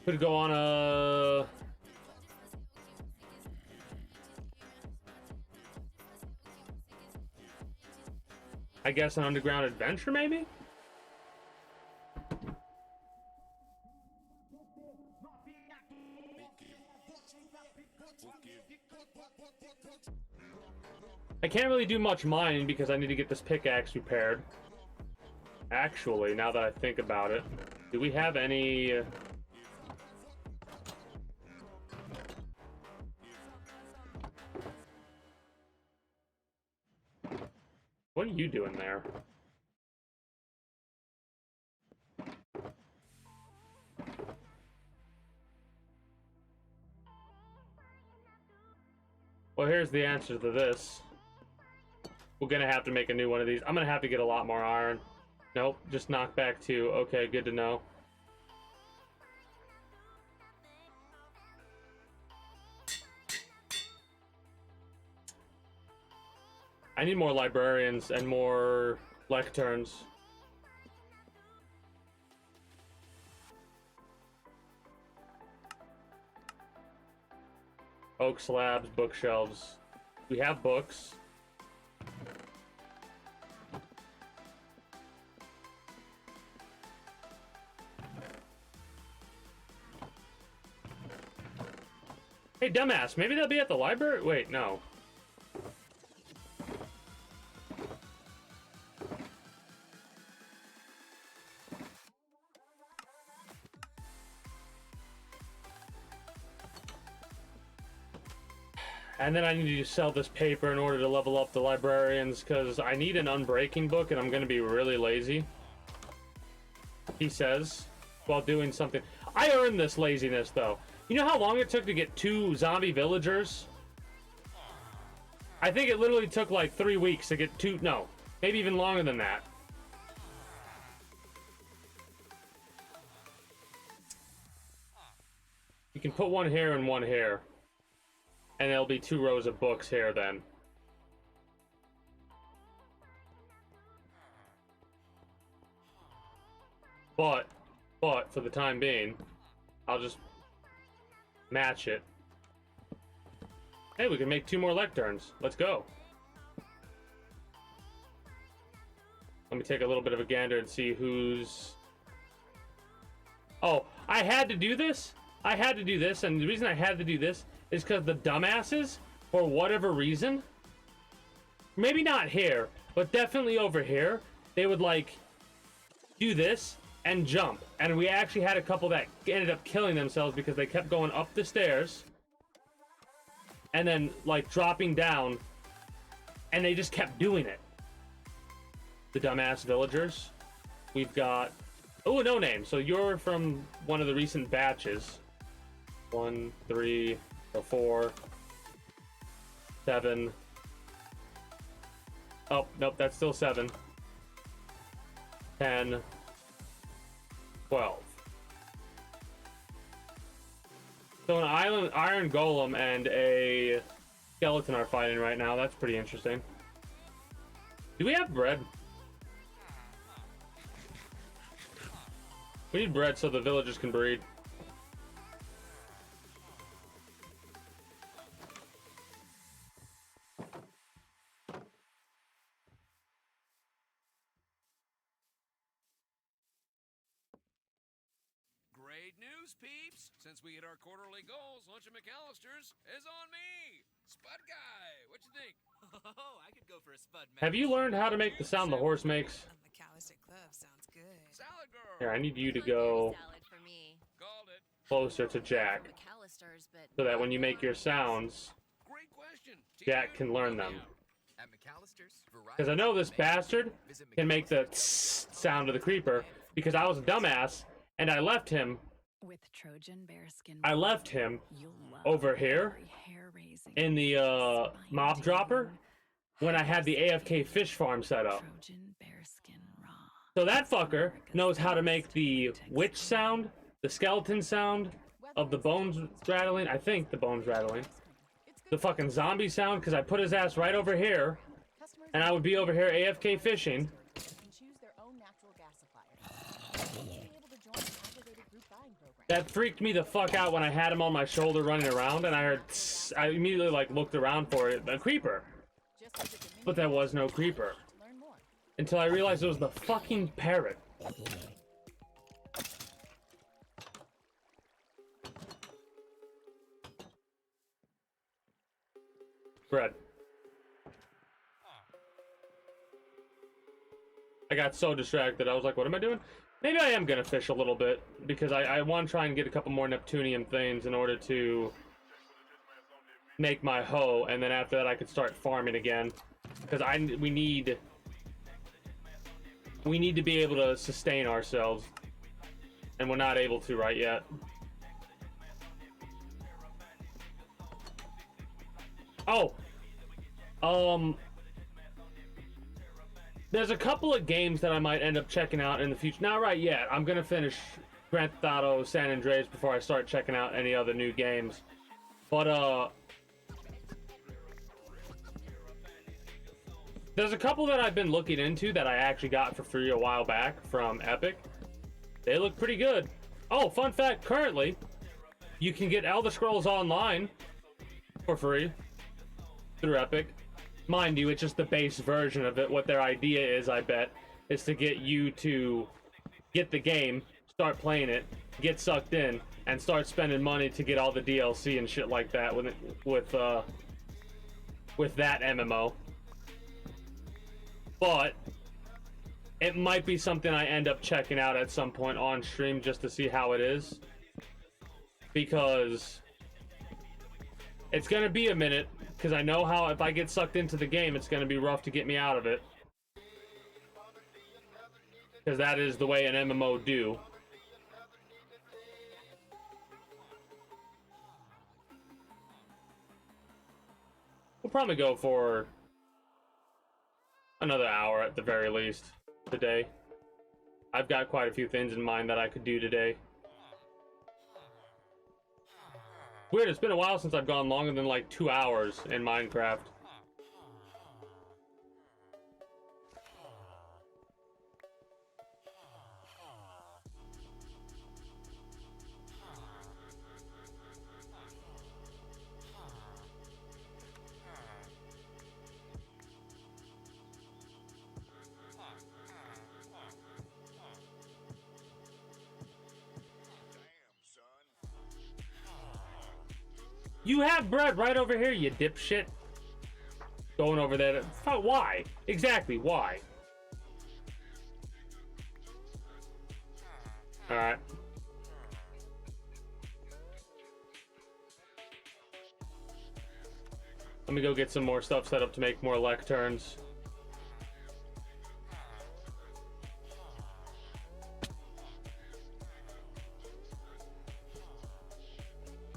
Could go on a... I guess an underground adventure, maybe? I can't really do much mining because I need to get this pickaxe repaired. Actually, now that I think about it, do we have any... What are you doing there? Well, here's the answer to this. We're gonna have to make a new one of these. I'm gonna have to get a lot more iron. Nope, just knock back 2. Okay, good to know. I need more librarians and more lecterns. Oak slabs, bookshelves. We have books. Hey, dumbass, maybe they'll be at the library? Wait, no. And then I need to sell this paper in order to level up the librarians, because I need an unbreaking book, and I'm going to be really lazy. He says, while doing something. I earned this laziness, though. You know how long it took to get 2 zombie villagers? I think it literally took like 3 weeks to get 2. No, maybe even longer than that. You can put one here and one here. And there'll be 2 rows of books here then. But for the time being, I'll just match it. Hey, we can make 2 more lecterns. Let's go. Let me take a little bit of a gander and see who's... Oh, I had to do this? I had to do this, and the reason I had to do this is because the dumbasses, for whatever reason, maybe not here, but definitely over here, they would, like, do this and jump. And we actually had a couple that ended up killing themselves because they kept going up the stairs and then, like, dropping down, and they just kept doing it. The dumbass villagers. We've got... Oh, no name. So you're from one of the recent batches. 1, 3... 4, 7. Oh, nope, that's still 7. 10, 12. So an iron golem and a skeleton are fighting right now. That's pretty interesting. Do we have bread? We need bread so the villagers can breed.
Great news, peeps! Since we hit our quarterly goals, lunch at McAllister's is on me! Spud Guy, what you think?
Oh, I could go for a Spud.
Have you learned how to make the sound the horse makes?
A McAllister Club sounds good.
Salad girl!
Here, I need you to go
Salad for me.
Called it.
closer to Jack,
McAllister's, but
so that when you make your sounds,
Great question.
Jack can learn them.
At McAllister's,
Because I know this bastard can make the tss sound of the creeper, because I was a dumbass, and I left him
With Trojan bearskin,
I left him
you'll love
over here
every hair-raising,
in the mob dropper when I had the AFK fish farm set up.
Trojan bearskin raw.
So that fucker knows how to make the witch sound, the skeleton sound of the bones rattling. I think the bones rattling. The fucking zombie sound, because I put his ass right over here, and I would be over here AFK fishing.
can choose their own natural gas supplier. Be able to join an aggregated group buying program.
That freaked me the fuck out when I had him on my shoulder running around, and I heard tss. I immediately like looked around for it, a creeper.
Just visit the
But there was no creeper.
to learn more.
Until I realized it was the fucking parrot. Bread. I got so distracted, I was like, what am I doing? Maybe I am gonna fish a little bit, because I want to try and get a couple more Neptunium things in order to make my hoe, and then after that I could start farming again. Because we need to be able to sustain ourselves, and we're not able to right yet. Oh, there's a couple of games that I might end up checking out in the future. Not right yet. I'm gonna finish Grand Theft Auto San Andreas before I start checking out any other new games. But There's a couple that I've been looking into that I actually got for free a while back from Epic. They look pretty good. Oh, fun fact, currently, you can get Elder Scrolls Online for free through Epic. Mind you, it's just the base version of it. What their idea is, I bet, is to get you to get the game, start playing it, get sucked in, and start spending money to get all the DLC and shit like that with that MMO. But it might be something I end up checking out at some point on stream just to see how it is, because it's gonna be a minute, because I know how if I get sucked into the game, it's gonna be rough to get me out of it, because that is the way an MMO do. We'll probably go for another hour at the very least today. I've got quite a few things in mind that I could do today. Weird, it's been a while since I've gone longer than like 2 hours in Minecraft. You have bread right over here, you dipshit. Going over there. Why? Exactly, why? Alright. Let me go get some more stuff set up to make more lecterns.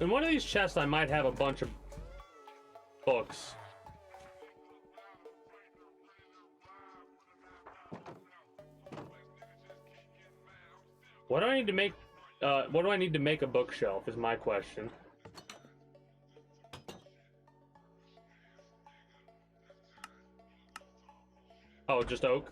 In one of these chests, I might have a bunch of books. What do I need to make? What do I need to make a bookshelf? Is my question. Oh, just oak.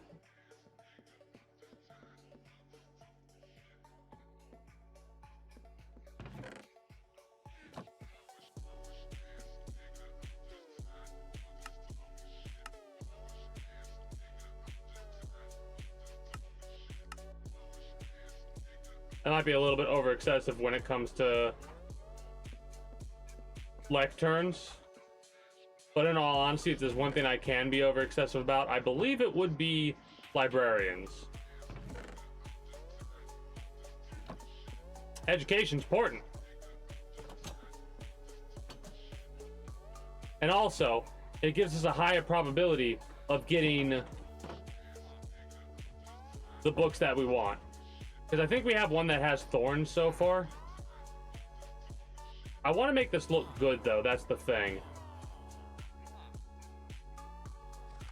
That might be a little bit over excessive when it comes to lecterns. But in all honesty, if there's one thing I can be over excessive about, I believe it would be librarians. Education's important. And also, it gives us a higher probability of getting the books that we want. Because I think we have one that has thorns so far. I want to make this look good, though. That's the thing.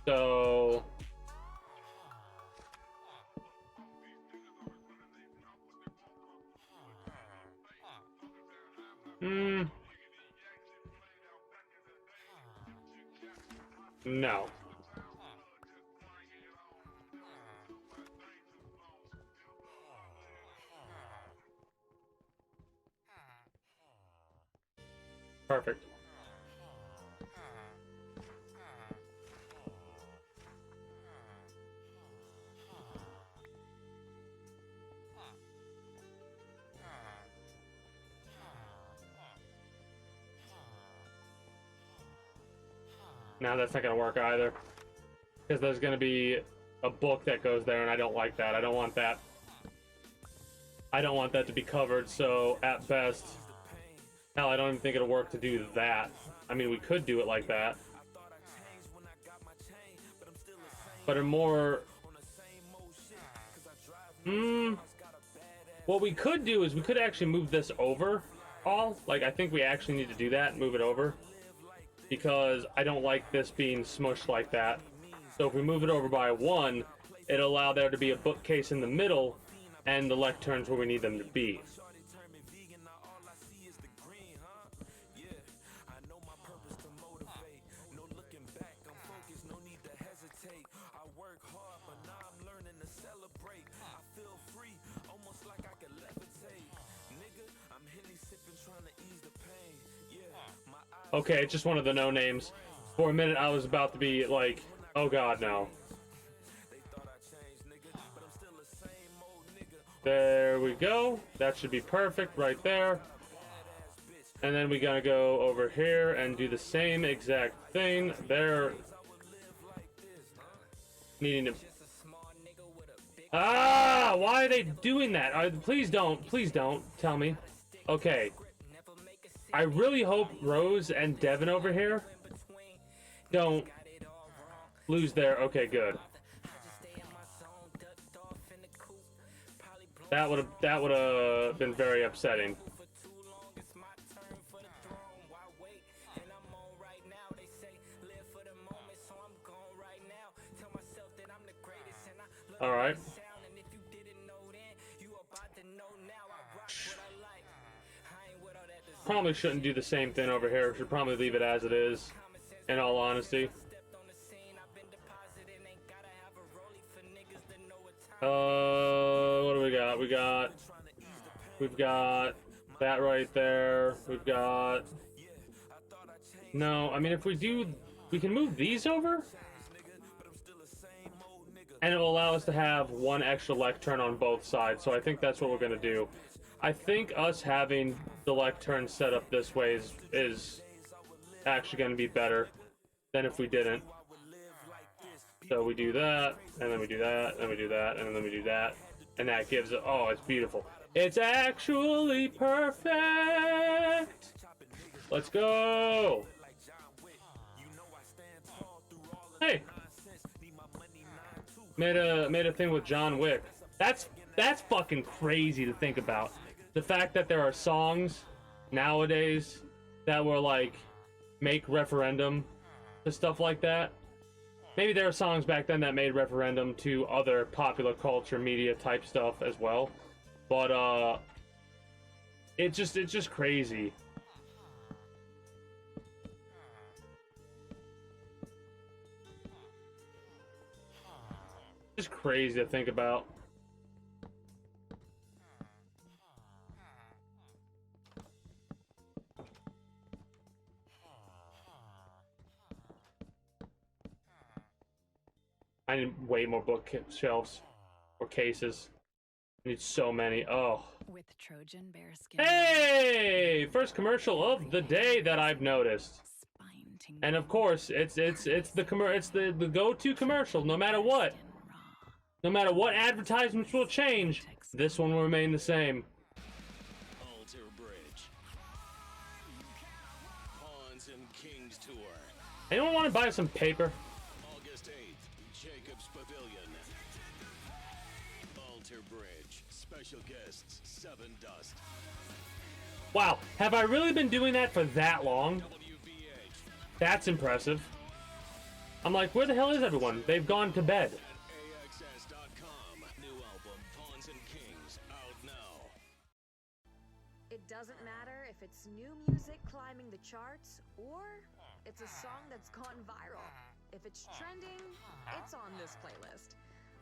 So... No. Perfect. No, that's not gonna work either. Because there's gonna be a book that goes there, and I don't like that. I don't want that. I don't want that to be covered, so at best... Hell, I don't even think it'll work to do that. I mean, we could do it like that. But a more... What we could do is we could actually move this over all. Like, I think we actually need to do that, move it over. Because I don't like this being smushed like that. So if we move it over by 1, it'll allow there to be a bookcase in the middle and the lecterns where we need them to be. Okay, it's just one of the no names. For a minute, I was about to be like, oh god, no. There we go. That should be perfect right there. And then we gotta go over here and do the same exact thing. They're needing to... Ah! Why are they doing that? Please don't tell me. Okay. I really hope Rose and Devin over here don't lose their... Okay, good. That would have been very upsetting. All right. Probably shouldn't do the same thing over here. Should probably leave it as it is, in all honesty. What do we got? We've got that right there. We've got... No, I mean, if we do... We can move these over? And it will allow us to have one extra lectern on both sides, so I think that's what we're going to do. I think us having the lectern set up this way is actually going to be better than if we didn't. So we do that, and then we do that, and we do that, and then we do that. And that gives it... Oh, it's beautiful. It's actually perfect! Let's go! Hey! Made a thing with John Wick. That's fucking crazy to think about. The fact that there are songs nowadays that were like make referendum to stuff like that. Maybe there were songs back then that made referendum to other popular culture media type stuff as well. But it's just crazy. Just crazy to think about. I need way more bookshelves or cases. I need so many. Oh.
With Trojan bearskin.
Hey! First commercial of the day that I've noticed. And of course, it's the go-to commercial no matter what. No matter what advertisements will change, this one will remain the same.
Alter Bridge. Pawns and Kings Tour.
Anyone want to buy some paper?
August 8th, Jacobs Pavilion. Alter Bridge. Special guests, Seven Dust.
Wow, have I really been doing that for that long?
WVH.
That's impressive. I'm like, where the hell is everyone? They've gone to bed.
New album, Pawns and Kings, out now.
It doesn't matter if it's new music climbing the charts or it's a song that's gone viral. If it's trending, it's on this playlist.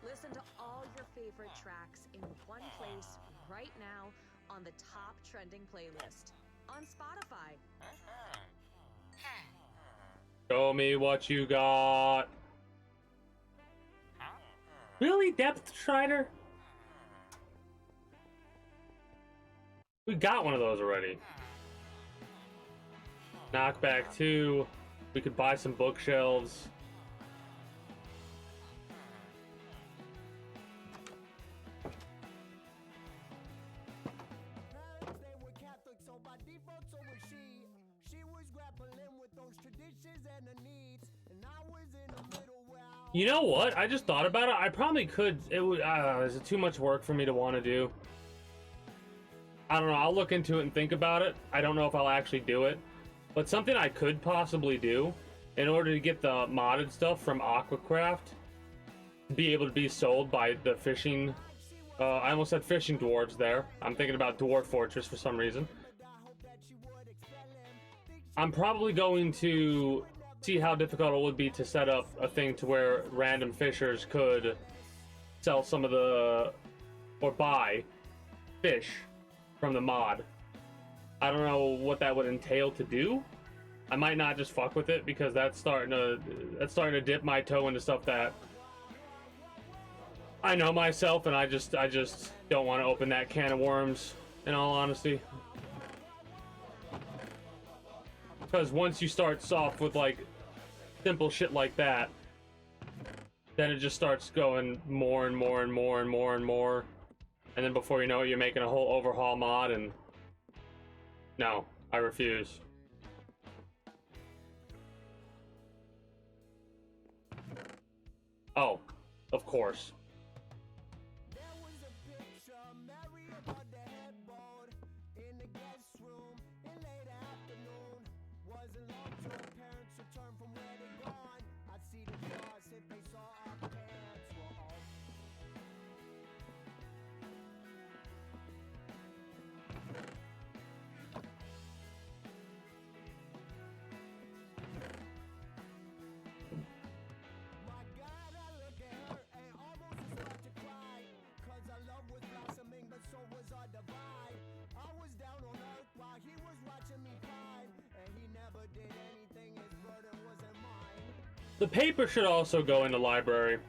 Listen to all your favorite tracks in one place right now on the top trending playlist on Spotify.
Show me what you got. Really, Depth Strider? We got one of those already. Knockback 2. We could buy some bookshelves. You know what? I just thought about it. I probably could. It would. Is it too much work for me to want to do? I don't know. I'll look into it and think about it. I don't know if I'll actually do it, but something I could possibly do in order to get the modded stuff from Aquacraft, be able to be sold by the fishing. I almost said fishing dwarves there. I'm thinking about Dwarf Fortress for some reason. I'm probably going to see how difficult it would be to set up a thing to where random fishers could sell some of the, or buy fish from the mod. I don't know what that would entail to do, I might not just fuck with it because that's starting to dip my toe into stuff that I know myself, and I just don't want to open that can of worms, in all honesty. Because once you start soft with like simple shit like that, then it just starts going more and more and more and more and more, and then before you know it, you're making a whole overhaul mod, and no, I refuse. Oh, of course. The paper should also go in the library,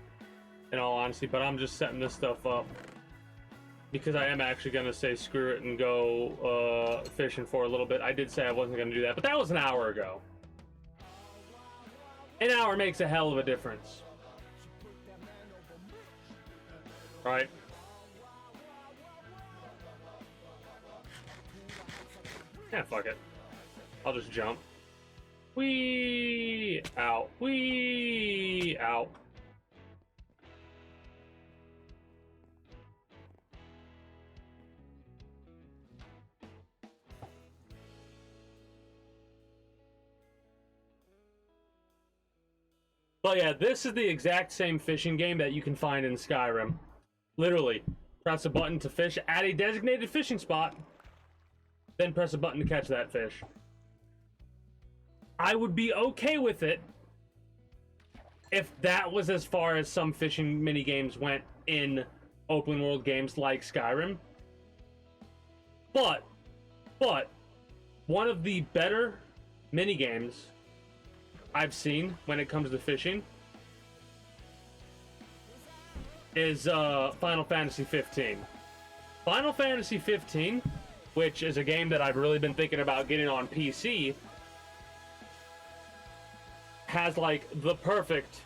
in all honesty, but I'm just setting this stuff up because I am actually going to say screw it and go fishing for a little bit. I did say I wasn't going to do that, but that was an hour ago. An hour makes a hell of a difference. Right? Yeah, fuck it. I'll just jump. Wee out. Wee out. But yeah, this is the exact same fishing game that you can find in Skyrim. Literally, press a button to fish at a designated fishing spot, then press a button to catch that fish. I would be okay with it if that was as far as some fishing minigames went in open world games like Skyrim. But one of the better minigames I've seen when it comes to fishing is Final Fantasy 15. Final Fantasy 15, which is a game that I've really been thinking about getting on PC, has like the perfect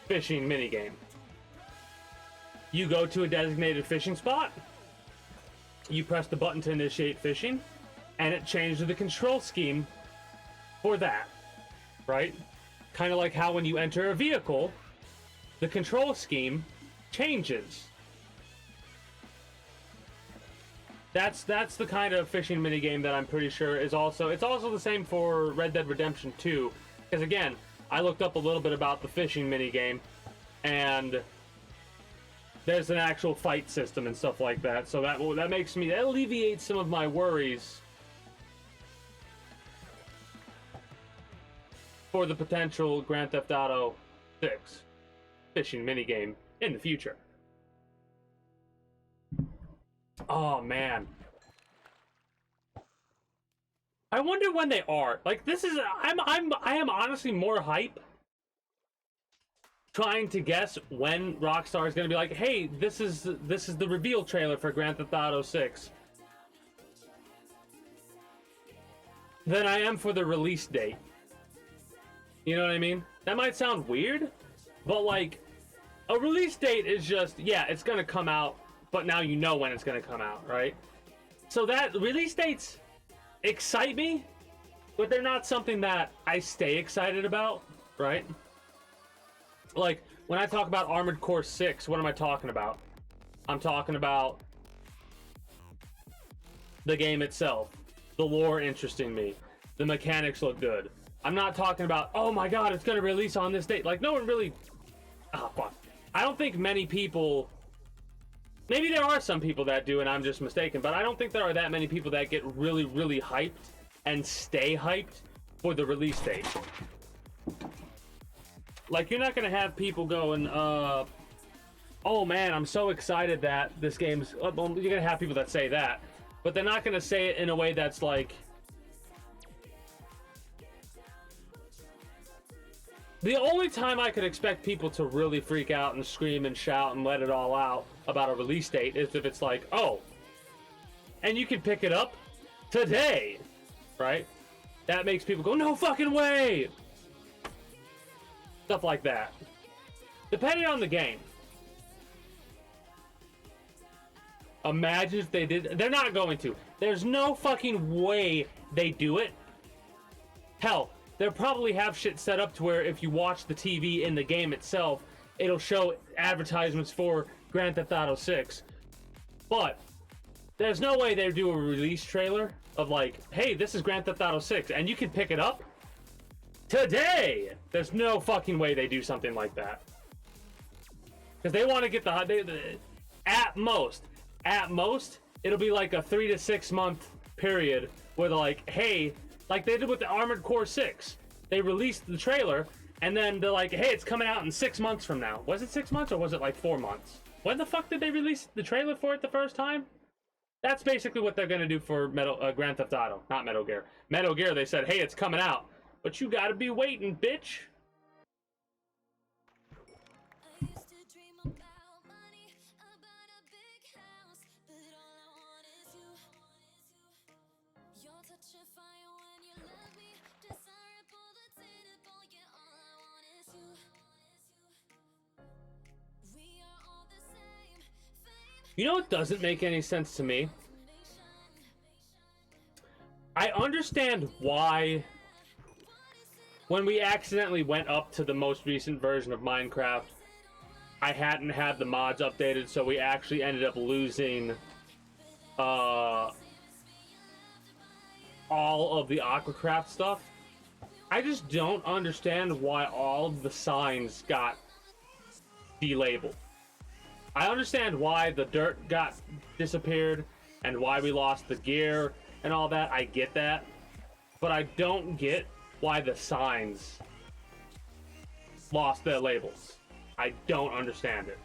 fishing minigame. You go to a designated fishing spot, you press the button to initiate fishing, and it changes the control scheme for that, right? Kind of like how when you enter a vehicle, the control scheme changes. That's the kind of fishing minigame that I'm pretty sure is also, it's also the same for Red Dead Redemption 2. Because again, I looked up a little bit about the fishing minigame, and there's an actual fight system and stuff like that. So that alleviates some of my worries for the potential Grand Theft Auto 6 fishing minigame in the future. Oh man. I wonder when they are. Like, this is I am honestly more hype trying to guess when Rockstar is going to be like, "Hey, this is the reveal trailer for Grand Theft Auto 6." Than I am for the release date. You know what I mean? That might sound weird, but like a release date is just, yeah, it's going to come out, but now you know when it's going to come out, right? So that release dates excite me, but they're not something that I stay excited about, right? Like, when I talk about Armored Core 6, what am I talking about? I'm talking about the game itself, the lore interesting me, the mechanics look good. I'm not talking about, oh my god, it's gonna release on this date. Like, no one really... Oh, fuck. I don't think many people... Maybe there are some people that do, and I'm just mistaken, but I don't think there are that many people that get really, really hyped and stay hyped for the release date. Like, you're not gonna have people going, oh man, I'm so excited that this game's... Well, you're gonna have people that say that, but they're not gonna say it in a way that's like, The only time I could expect people to really freak out and scream and shout and let it all out about a release date is if it's like, oh, and you can pick it up today, right? That makes people go, no fucking way! Stuff like that. Depending on the game. Imagine if they did. They're not going to. There's no fucking way they do it. Hell, they'll probably have shit set up to where if you watch the TV in the game itself, it'll show advertisements for Grand Theft Auto 6. But there's no way they do a release trailer of like, hey, this is Grand Theft Auto 6, and you can pick it up today. There's no fucking way they do something like that. Because they want to get at most, it'll be like a 3 to 6 month period where they're like, hey, like they did with the Armored Core 6. They released the trailer, and then they're like, hey, it's coming out in 6 months from now. Was it 6 months, or was it like 4 months? When the fuck did they release the trailer for it the first time? That's basically what they're going to do for Grand Theft Auto. Not Metal Gear. Metal Gear, they said, hey, it's coming out. But you gotta be waiting, bitch. You know what doesn't make any sense to me? I understand why when we accidentally went up to the most recent version of Minecraft, I hadn't had the mods updated, so we actually ended up losing all of the Aquacraft stuff. I just don't understand why all of the signs got delabeled. I understand why the dirt got disappeared and why we lost the gear and all that. I get that. But I don't get why the signs lost their labels. I don't understand it.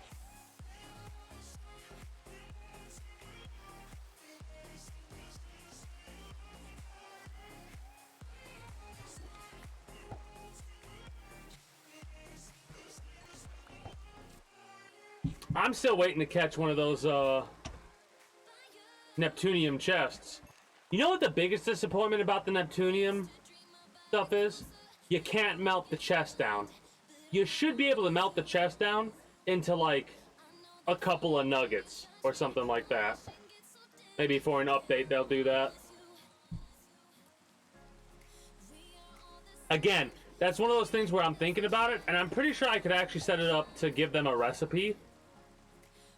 I'm still waiting to catch one of those Neptunium chests. You know what the biggest disappointment about the Neptunium stuff is? You can't melt the chest down. You should be able to melt the chest down into like a couple of nuggets or something like that. Maybe for an update they'll do that. Again, that's one of those things where I'm thinking about it, and I'm pretty sure I could actually set it up to give them a recipe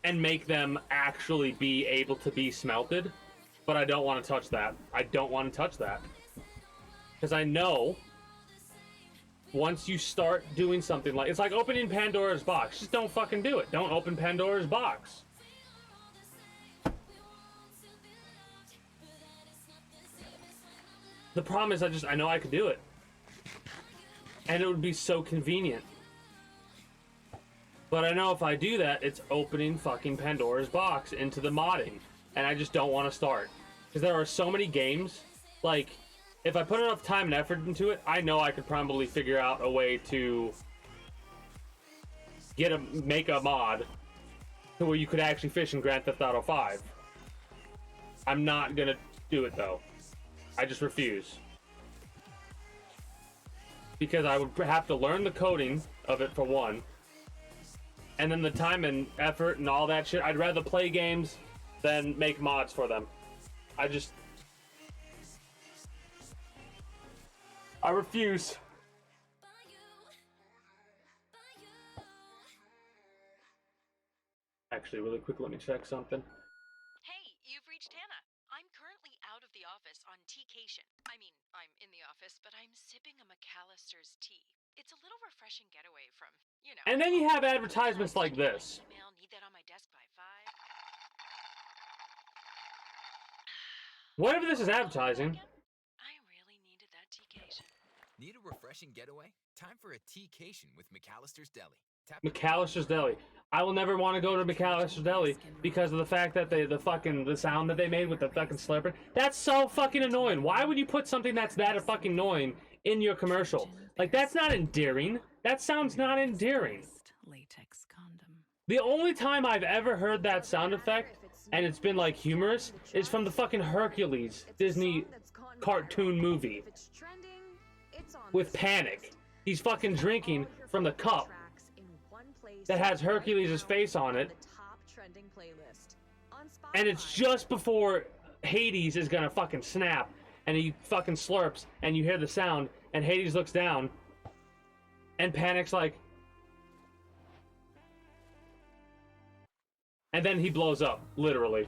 and make them actually be able to be smelted. But I don't want to touch that. I don't want to touch that. Because I know once you start doing something like... It's like opening Pandora's box. Just don't fucking do it. Don't open Pandora's box. The problem is I know I could do it. And it would be so convenient. But I know if I do that, it's opening fucking Pandora's box into the modding. And I just don't want to start. Because there are so many games, like, if I put enough time and effort into it, I know I could probably figure out a way to make a mod to where you could actually fish in Grand Theft Auto 5. I'm not gonna do it though. I just refuse. Because I would have to learn the coding of it for one. And then the time and effort and all that shit. I'd rather play games than make mods for them. I refuse. Actually, really quick, let me check something.
Hey, you've reached Hannah. I'm currently out of the office on teacation. I mean, I'm in the office, but I'm sipping a McAllister's tea. It's a little refreshing getaway from, you know...
And then you have advertisements like this.
Email, need that on my desk by 5.
Whatever this is advertising.
I really needed that teacation.
Need a refreshing getaway? Time for a teacation with McAllister's Deli.
McAllister's Deli. I will never want to go to McAllister's Deli because of the fact that the sound that they made with the fucking slurper. That's so fucking annoying. Why would you put something that's that fucking annoying in your commercial. Like, that's not endearing. That sounds not endearing.
Latex condom.
The only time I've ever heard that sound effect, and it's been like humorous, is from the fucking Hercules Disney cartoon movie with Panic. He's fucking drinking from the cup that has Hercules' face on it, and it's just before Hades is gonna fucking snap, and he fucking slurps, and you hear the sound, and Hades looks down, and Panic's like, and then he blows up, literally.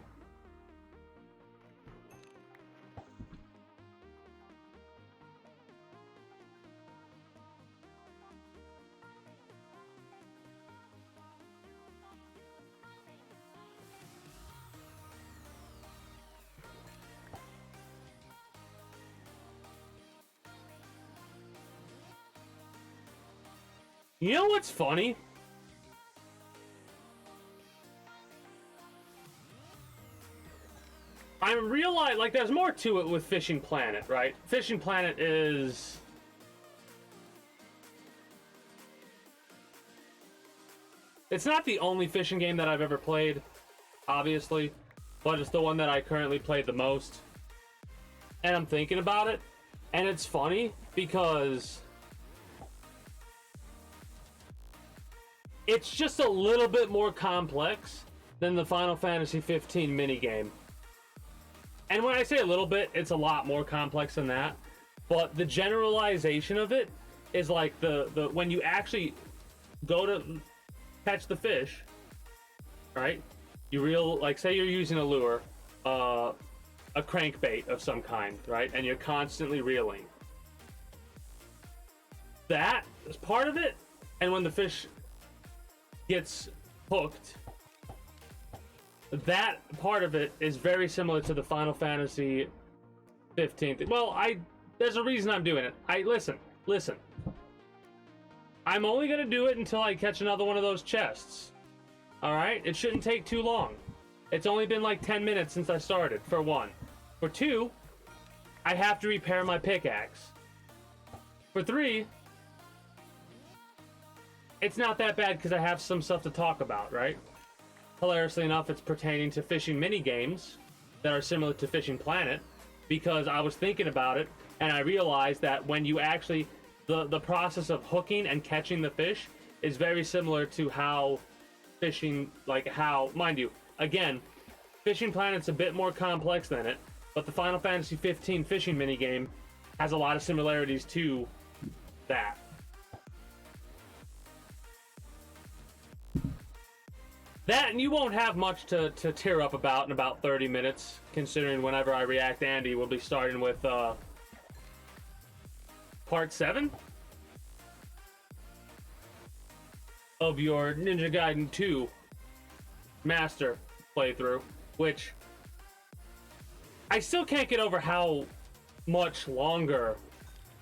You know what's funny? I realize, like, there's more to it with Fishing Planet, right? Fishing Planet is... It's not the only fishing game that I've ever played, obviously, but it's the one that I currently play the most. And I'm thinking about it, and it's funny because... it's just a little bit more complex than the Final Fantasy 15 minigame. And when I say a little bit, it's a lot more complex than that. But the generalization of it is like the when you actually go to catch the fish, right? You reel, like, say you're using a lure, a crankbait of some kind, right? And you're constantly reeling. That is part of it. And when the fish gets hooked, that part of it is very similar to the Final Fantasy 15. Well, there's a reason I'm doing it. Listen. I'm only gonna do it until I catch another one of those chests. Alright? It shouldn't take too long. It's only been like 10 minutes since I started, for one. For two, I have to repair my pickaxe. For three, it's not that bad because I have some stuff to talk about, right? Hilariously enough, it's pertaining to fishing mini games that are similar to Fishing Planet, because I was thinking about it and I realized that when you actually the process of hooking and catching the fish is very similar to how fishing, like how, mind you, again, Fishing Planet's a bit more complex than it, but the Final Fantasy 15 fishing minigame has a lot of similarities to that. That, and you won't have much to tear up about in about 30 minutes, considering whenever I react Andy, we'll be starting with part 7 of your Ninja Gaiden 2 Master playthrough, which I still can't get over how much longer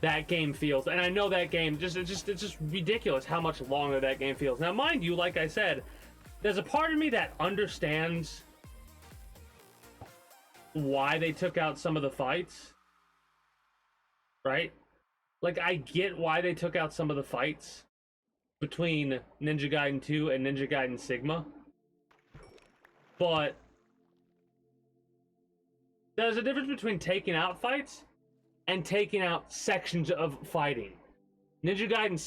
that game feels. And I know that game, it's just ridiculous how much longer that game feels. Now, mind you, like I said, there's a part of me that understands why they took out some of the fights, right? Like, I get why they took out some of the fights between Ninja Gaiden 2 and Ninja Gaiden Sigma, but there's a difference between taking out fights and taking out sections of fighting. Ninja Gaiden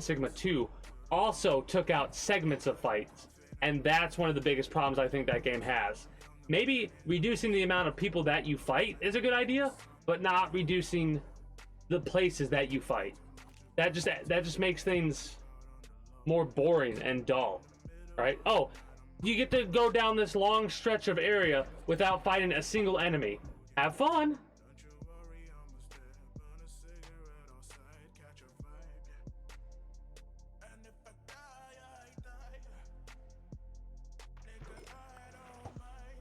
Sigma 2 also took out segments of fights, and that's one of the biggest problems I think that game has. Maybe reducing the amount of people that you fight is a good idea, but not reducing the places that you fight. That just makes things more boring and dull, right? Oh, you get to go down this long stretch of area without fighting a single enemy. Have fun!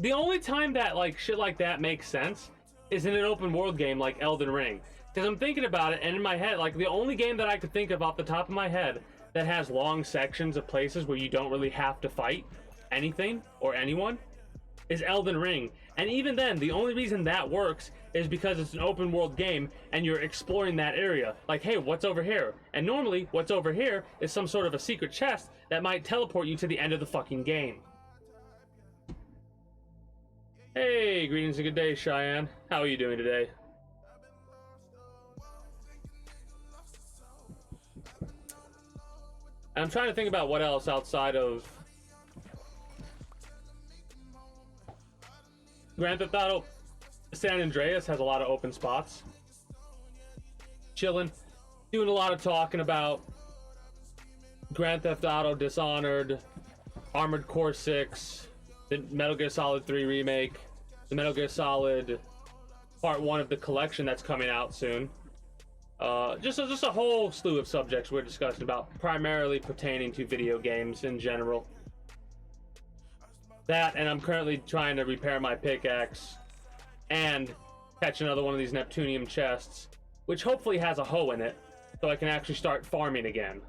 The only time that, like, shit like that makes sense is in an open world game like Elden Ring. Because I'm thinking about it, and in my head, like, the only game that I could think of off the top of my head that has long sections of places where you don't really have to fight anything or anyone is Elden Ring. And even then, the only reason that works is because it's an open world game and you're exploring that area. Like, hey, what's over here? And normally, what's over here is some sort of a secret chest that might teleport you to the end of the fucking game. Hey, greetings and good day, Cheyenne. How are you doing today? I'm trying to think about what else outside of Grand Theft Auto. San Andreas has a lot of open spots. Chilling, doing a lot of talking about Grand Theft Auto, Dishonored, Armored Core 6, the Metal Gear Solid 3 remake, the Metal Gear Solid Part 1 of the collection that's coming out soon. Just a whole slew of subjects we're discussing about, primarily pertaining to video games in general. That, and I'm currently trying to repair my pickaxe and catch another one of these Neptunium chests, which hopefully has a hoe in it, so I can actually start farming again.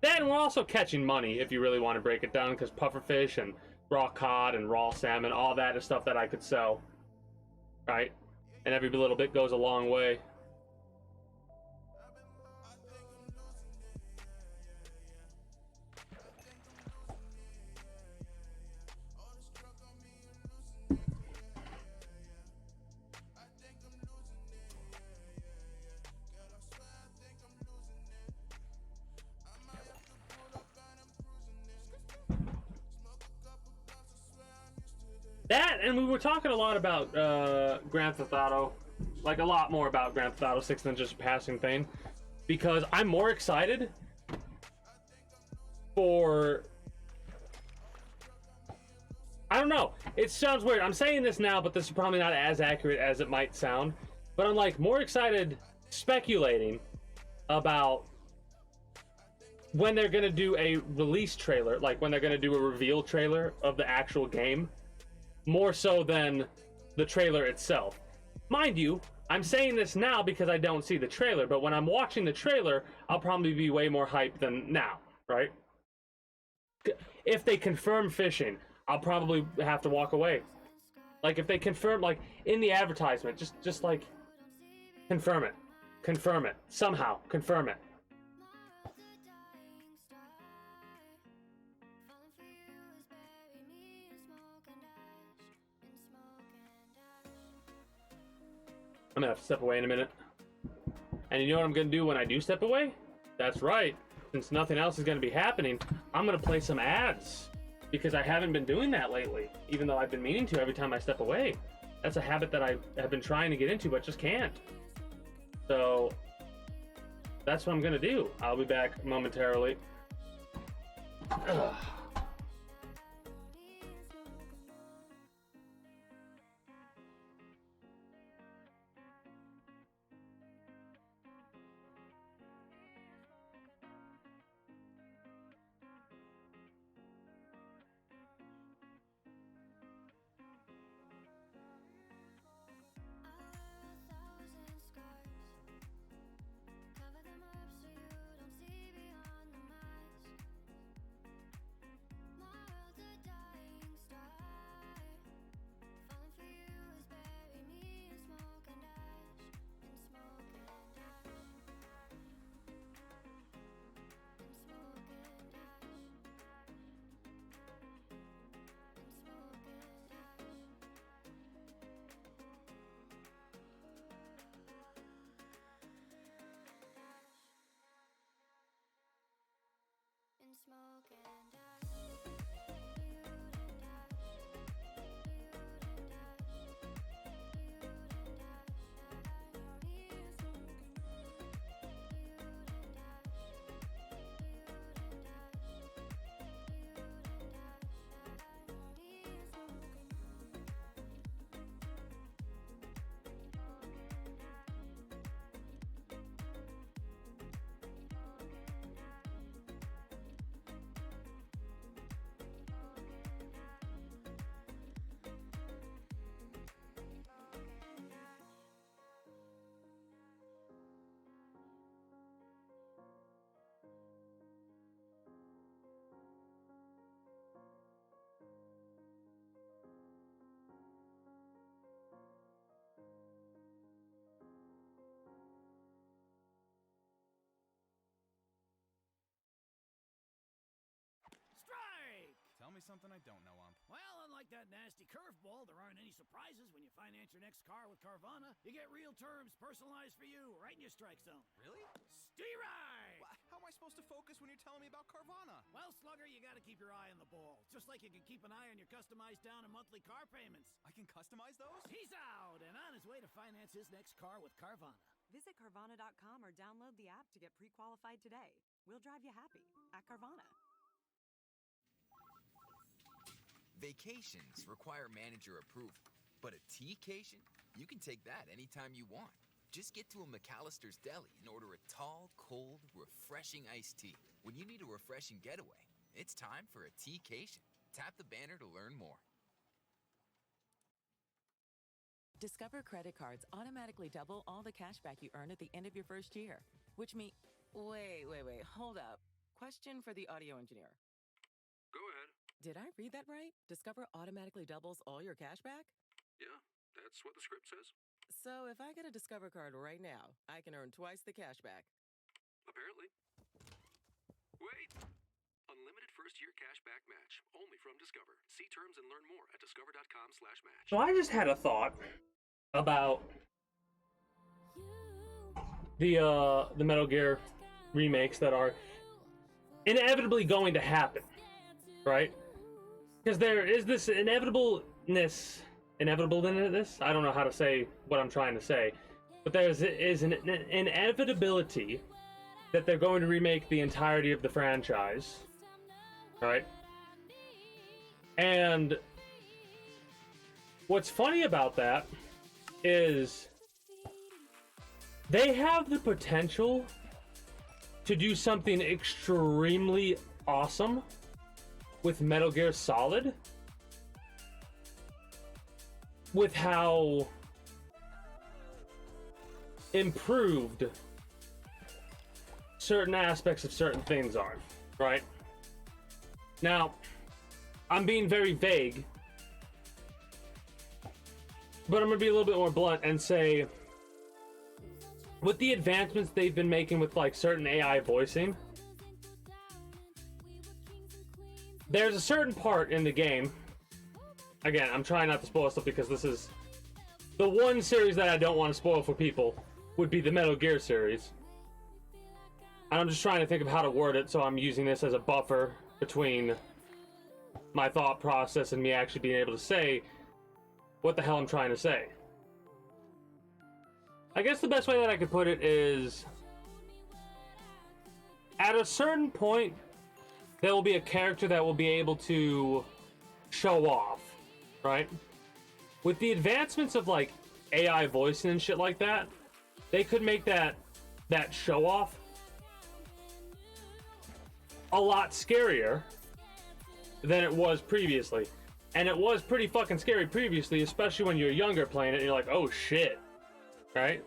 Then we're also catching money, if you really want to break it down, because pufferfish and raw cod and raw salmon, all that is stuff that I could sell, right? And every little bit goes a long way. That, and we were talking a lot about Grand Theft Auto, like a lot more about Grand Theft Auto 6 than just a passing thing, because I'm more excited for, I don't know, it sounds weird, I'm saying this now, but this is probably not as accurate as it might sound, but I'm like more excited speculating about when they're gonna do a release trailer, like when they're gonna do a reveal trailer of the actual game, more so than the trailer itself. Mind you, I'm saying this now because I don't see the trailer, but when I'm watching the trailer, I'll probably be way more hyped than now, right? If they confirm fishing, I'll probably have to walk away. Like, if they confirm, like, in the advertisement, just like, confirm it, somehow, confirm it. I'm gonna have to step away in a minute. And you know what I'm gonna do when I do step away? That's right. Since nothing else is gonna be happening, I'm gonna play some ads. Because I haven't been doing that lately, even though I've been meaning to every time I step away. That's a habit that I have been trying to get into, but just can't. So, that's what I'm gonna do. I'll be back momentarily. Ugh.
me something I don't know, Ump.
Well, unlike that nasty curveball, there aren't any surprises when you finance your next car with Carvana. You get real terms personalized for you right in your strike zone.
Really?
Steeray!
How am I supposed to focus when you're telling me about Carvana?
Well, Slugger, you gotta keep your eye on the ball. Just like you can keep an eye on your customized down and monthly car payments.
I can customize those?
He's out and on his way to finance his next car with Carvana.
Visit Carvana.com or download the app to get pre-qualified today. We'll drive you happy at Carvana.
Vacations require manager approval, but a tea-cation? You can take that anytime you want. Just get to a McAllister's Deli and order a tall, cold, refreshing iced tea. When you need a refreshing getaway, it's time for a tea-cation. Tap the banner to learn more.
Discover credit cards automatically double all the cash back you earn at the end of your first year, which means... Wait, hold up. Question for the audio engineer.
Go ahead.
Did I read that right? Discover automatically doubles all your cash back?
Yeah, that's what the script says.
So if I get a Discover card right now, I can earn twice the cash back.
Apparently. Wait! Unlimited first-year cash back match, only from Discover. See terms and learn more at discover.com/match.
So I just had a thought about the Metal Gear remakes that are inevitably going to happen, right? Because there is this inevitableness. I don't know how to say what I'm trying to say, but there is an inevitability that they're going to remake the entirety of the franchise, right? And what's funny about that is they have the potential to do something extremely awesome with Metal Gear Solid, with how improved certain aspects of certain things are, right? Now, I'm being very vague, but I'm going to be a little bit more blunt and say, with the advancements they've been making with like certain AI voicing, there's a certain part in the game, again, I'm trying not to spoil stuff because this is the one series that I don't want to spoil for people, would be the Metal Gear series. And I'm just trying to think of how to word it, so I'm using this as a buffer between my thought process and me actually being able to say what the hell I'm trying to say. I guess the best way that I could put it is, at a certain point, there will be a character that will be able to show off, right? With the advancements of like AI voicing and shit like that, they could make that show off a lot scarier than it was previously. And it was pretty fucking scary previously, especially when you're younger playing it and you're like, oh shit, right?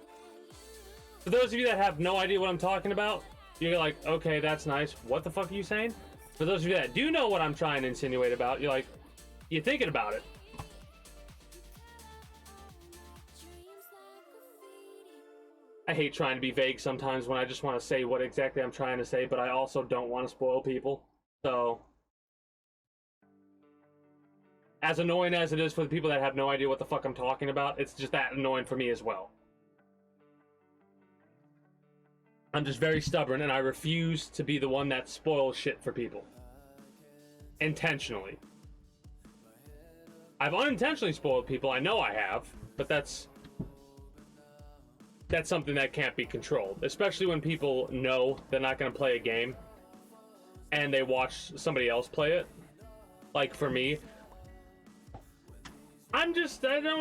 For those of you that have no idea what I'm talking about, you're like, okay, that's nice. What the fuck are you saying? For those of you that do know what I'm trying to insinuate about, you're like, you're thinking about it. I hate trying to be vague sometimes when I just want to say what exactly I'm trying to say, but I also don't want to spoil people. So, as annoying as it is for the people that have no idea what the fuck I'm talking about, it's just that annoying for me as well. I'm just very stubborn, and I refuse to be the one that spoils shit for people. Intentionally. I've unintentionally spoiled people, I know I have, but that's something that can't be controlled. Especially when people know they're not going to play a game, and they watch somebody else play it. Like, for me, I'm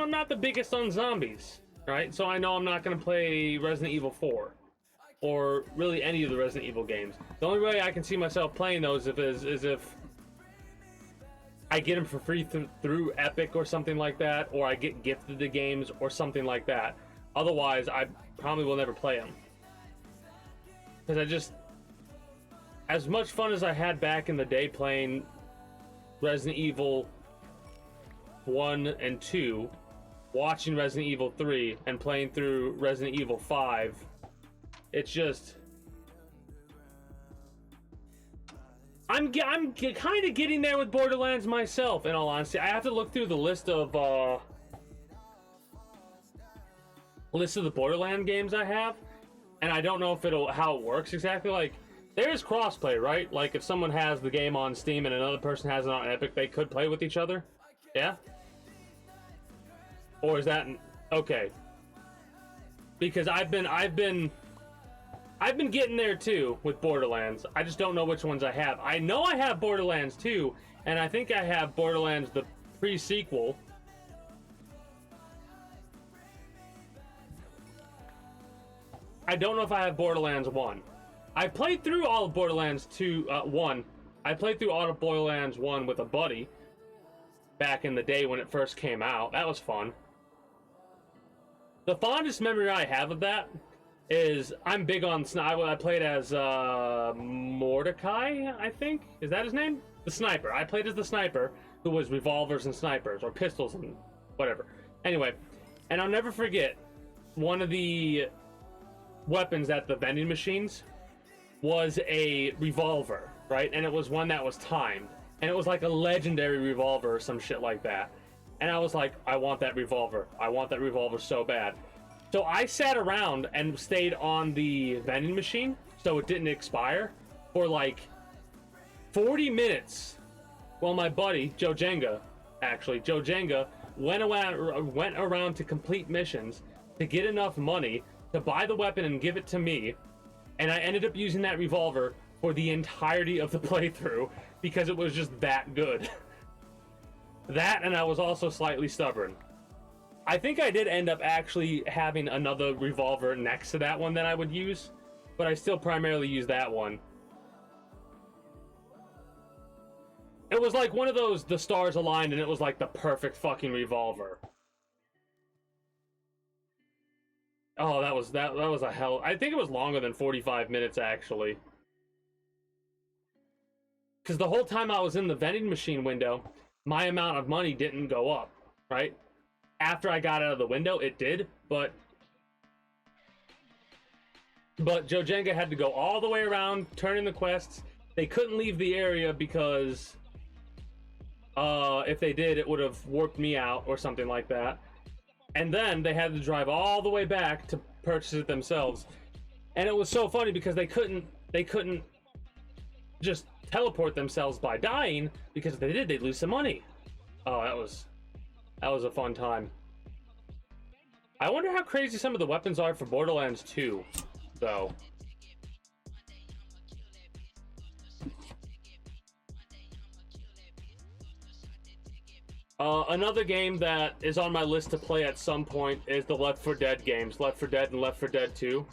not the biggest on zombies, right? So I know I'm not going to play Resident Evil 4. Or really any of the Resident Evil games. The only way I can see myself playing those is if I get them for free through Epic or something like that, or I get gifted the games or something like that. Otherwise, I probably will never play them. Because as much fun as I had back in the day playing Resident Evil 1 and 2, watching Resident Evil 3, and playing through Resident Evil 5, it's just, I'm kind of getting there with Borderlands myself, in all honesty. I have to look through the list of the Borderland games I have, and I don't know if how it works exactly. Like, there's crossplay, right? Like, if someone has the game on Steam and another person has it on Epic, they could play with each other. Yeah? Or is that okay? Because I've been getting there too with Borderlands. I just don't know which ones I have. I know I have Borderlands 2, and I think I have Borderlands the pre-sequel. I don't know if I have Borderlands 1. I played through all of Borderlands 1. I played through all of Borderlands 1 with a buddy back in the day when it first came out. That was fun. The fondest memory I have of that is I'm big on I played as Mordecai, I think. Is that his name? The sniper. I played as the sniper who was revolvers and snipers, or pistols and whatever. Anyway, and I'll never forget one of the weapons at the vending machines was a revolver, right? And it was one that was timed, and it was like a legendary revolver or some shit like that. And I was like, I want that revolver. I want that revolver so bad. So I sat around and stayed on the vending machine so it didn't expire for like 40 minutes while my buddy, Joe Jenga, went around to complete missions to get enough money to buy the weapon and give it to me. And I ended up using that revolver for the entirety of the playthrough because it was just that good. That, and I was also slightly stubborn. I think I did end up actually having another revolver next to that one that I would use, but I still primarily use that one. It was like one of those, the stars aligned, and it was like the perfect fucking revolver. Oh, that was a hell. I think it was longer than 45 minutes, actually. Because the whole time I was in the vending machine window, my amount of money didn't go up, right? After I got out of the window, it did, but Joe Jenga had to go all the way around, turn in the quests. They couldn't leave the area because if they did, it would have warped me out or something like that. And then they had to drive all the way back to purchase it themselves. And it was so funny because they couldn't just teleport themselves by dying, because if they did, they'd lose some money. Oh, that was a fun time. I wonder how crazy some of the weapons are for Borderlands 2, though. Another game that is on my list to play at some point is the Left 4 Dead games, Left 4 Dead and Left 4 Dead 2.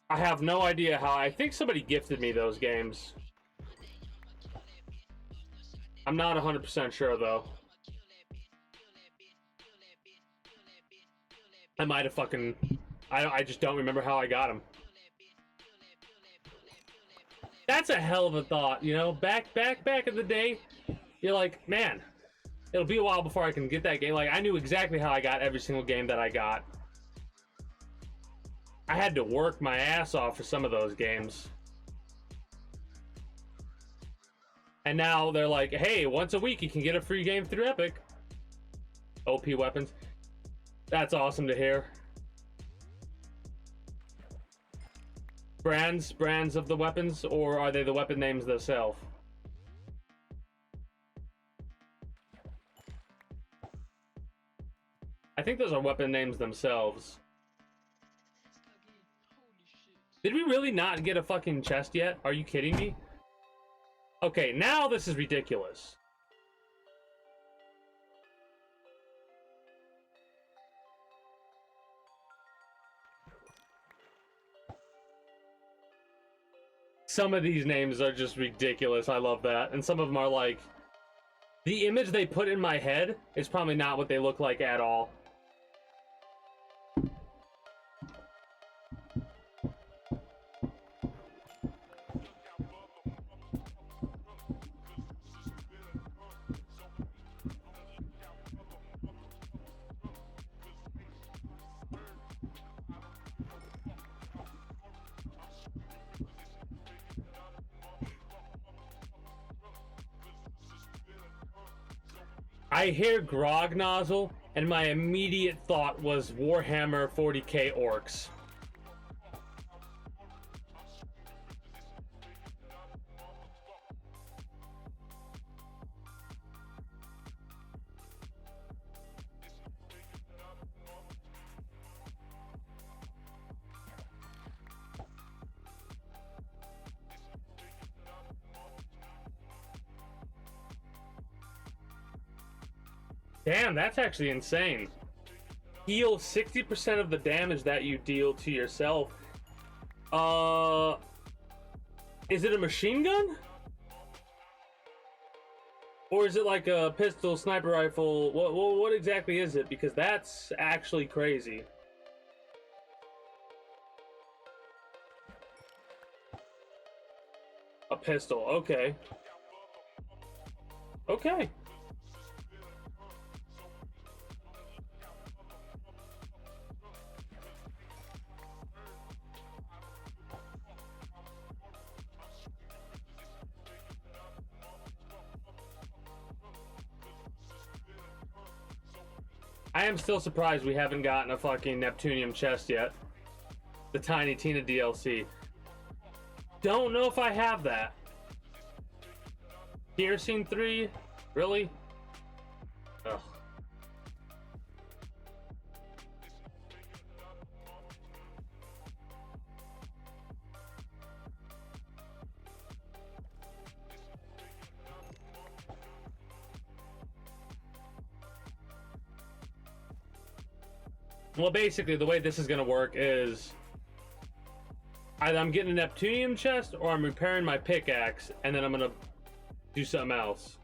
I have no idea how. I think somebody gifted me those games. I'm not 100% sure, though. I might have fucking... I just don't remember how I got them. That's a hell of a thought, you know? Back in the day, you're like, man, it'll be a while before I can get that game. Like, I knew exactly how I got every single game that I got. I had to work my ass off for some of those games. And now they're like, hey, once a week you can get a free game through Epic. OP weapons. That's awesome to hear. Brands of the weapons, or are they the weapon names themselves? I think those are weapon names themselves. Did we really not get a fucking chest yet? Are you kidding me? Okay, now this is ridiculous. Some of these names are just ridiculous. I love that. And some of them are like... The image they put in my head is probably not what they look like at all. I hear grog nozzle, and my immediate thought was Warhammer 40k orcs. Damn, that's actually insane. Heal 60% of the damage that you deal to yourself. Is it a machine gun? Or is it like a pistol, sniper rifle? What exactly is it? Because that's actually crazy. A pistol, okay. Okay. I am still surprised we haven't gotten a fucking Neptunium chest yet. The Tiny Tina DLC. Don't know if I have that. Gear Scene 3? Really? Ugh. Well, basically, the way this is going to work is either I'm getting a Neptunium chest or I'm repairing my pickaxe, and then I'm going to do something else.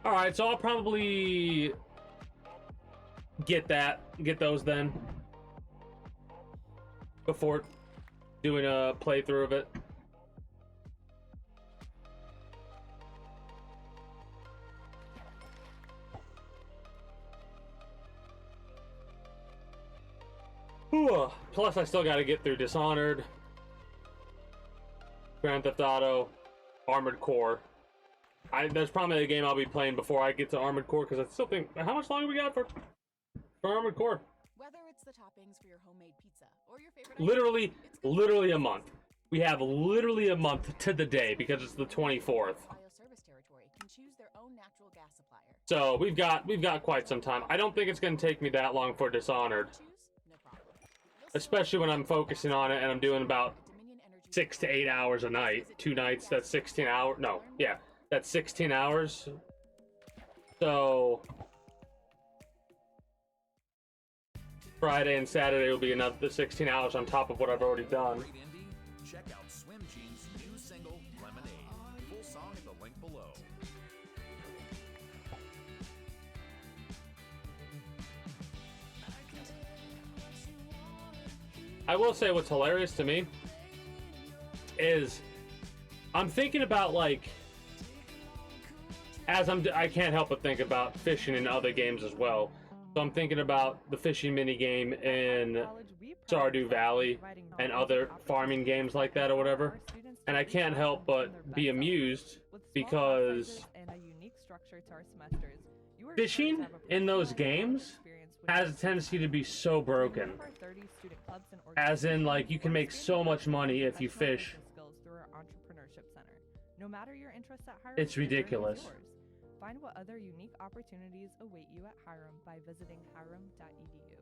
Alright, so I'll probably get those then, before doing a playthrough of it. Plus, I still got to get through Dishonored, Grand Theft Auto, Armored Core. That's probably the game I'll be playing before I get to Armored Core, because I still think, how much longer we got for Armored Core?
Whether it's the toppings for your homemade pizza or your favorite
Literally a month. We have literally a month to the day because it's the 24th.
Ohio service territory can choose their own natural gas supplier.
So we've got quite some time. I don't think it's going to take me that long for Dishonored. Especially when I'm focusing on it and I'm doing about 6 to 8 hours a night. 2 nights, that's 16 hours. No, yeah, that's 16 hours. So Friday and Saturday will be another 16 hours on top of what I've already done.
Check out Swim Gene's new single, Lemonade. Full song at the link below.
I will say what's hilarious to me is I'm thinking about, like, I can't help but think about fishing in other games as well. So I'm thinking about the fishing mini game in Stardew Valley and other farming games like that or whatever. And I can't help but be amused because fishing in those games has a tendency to be so broken. As in, like, you can make so much money if you fish. It's ridiculous.
Find what other unique opportunities await you at Hiram by visiting hiram.edu.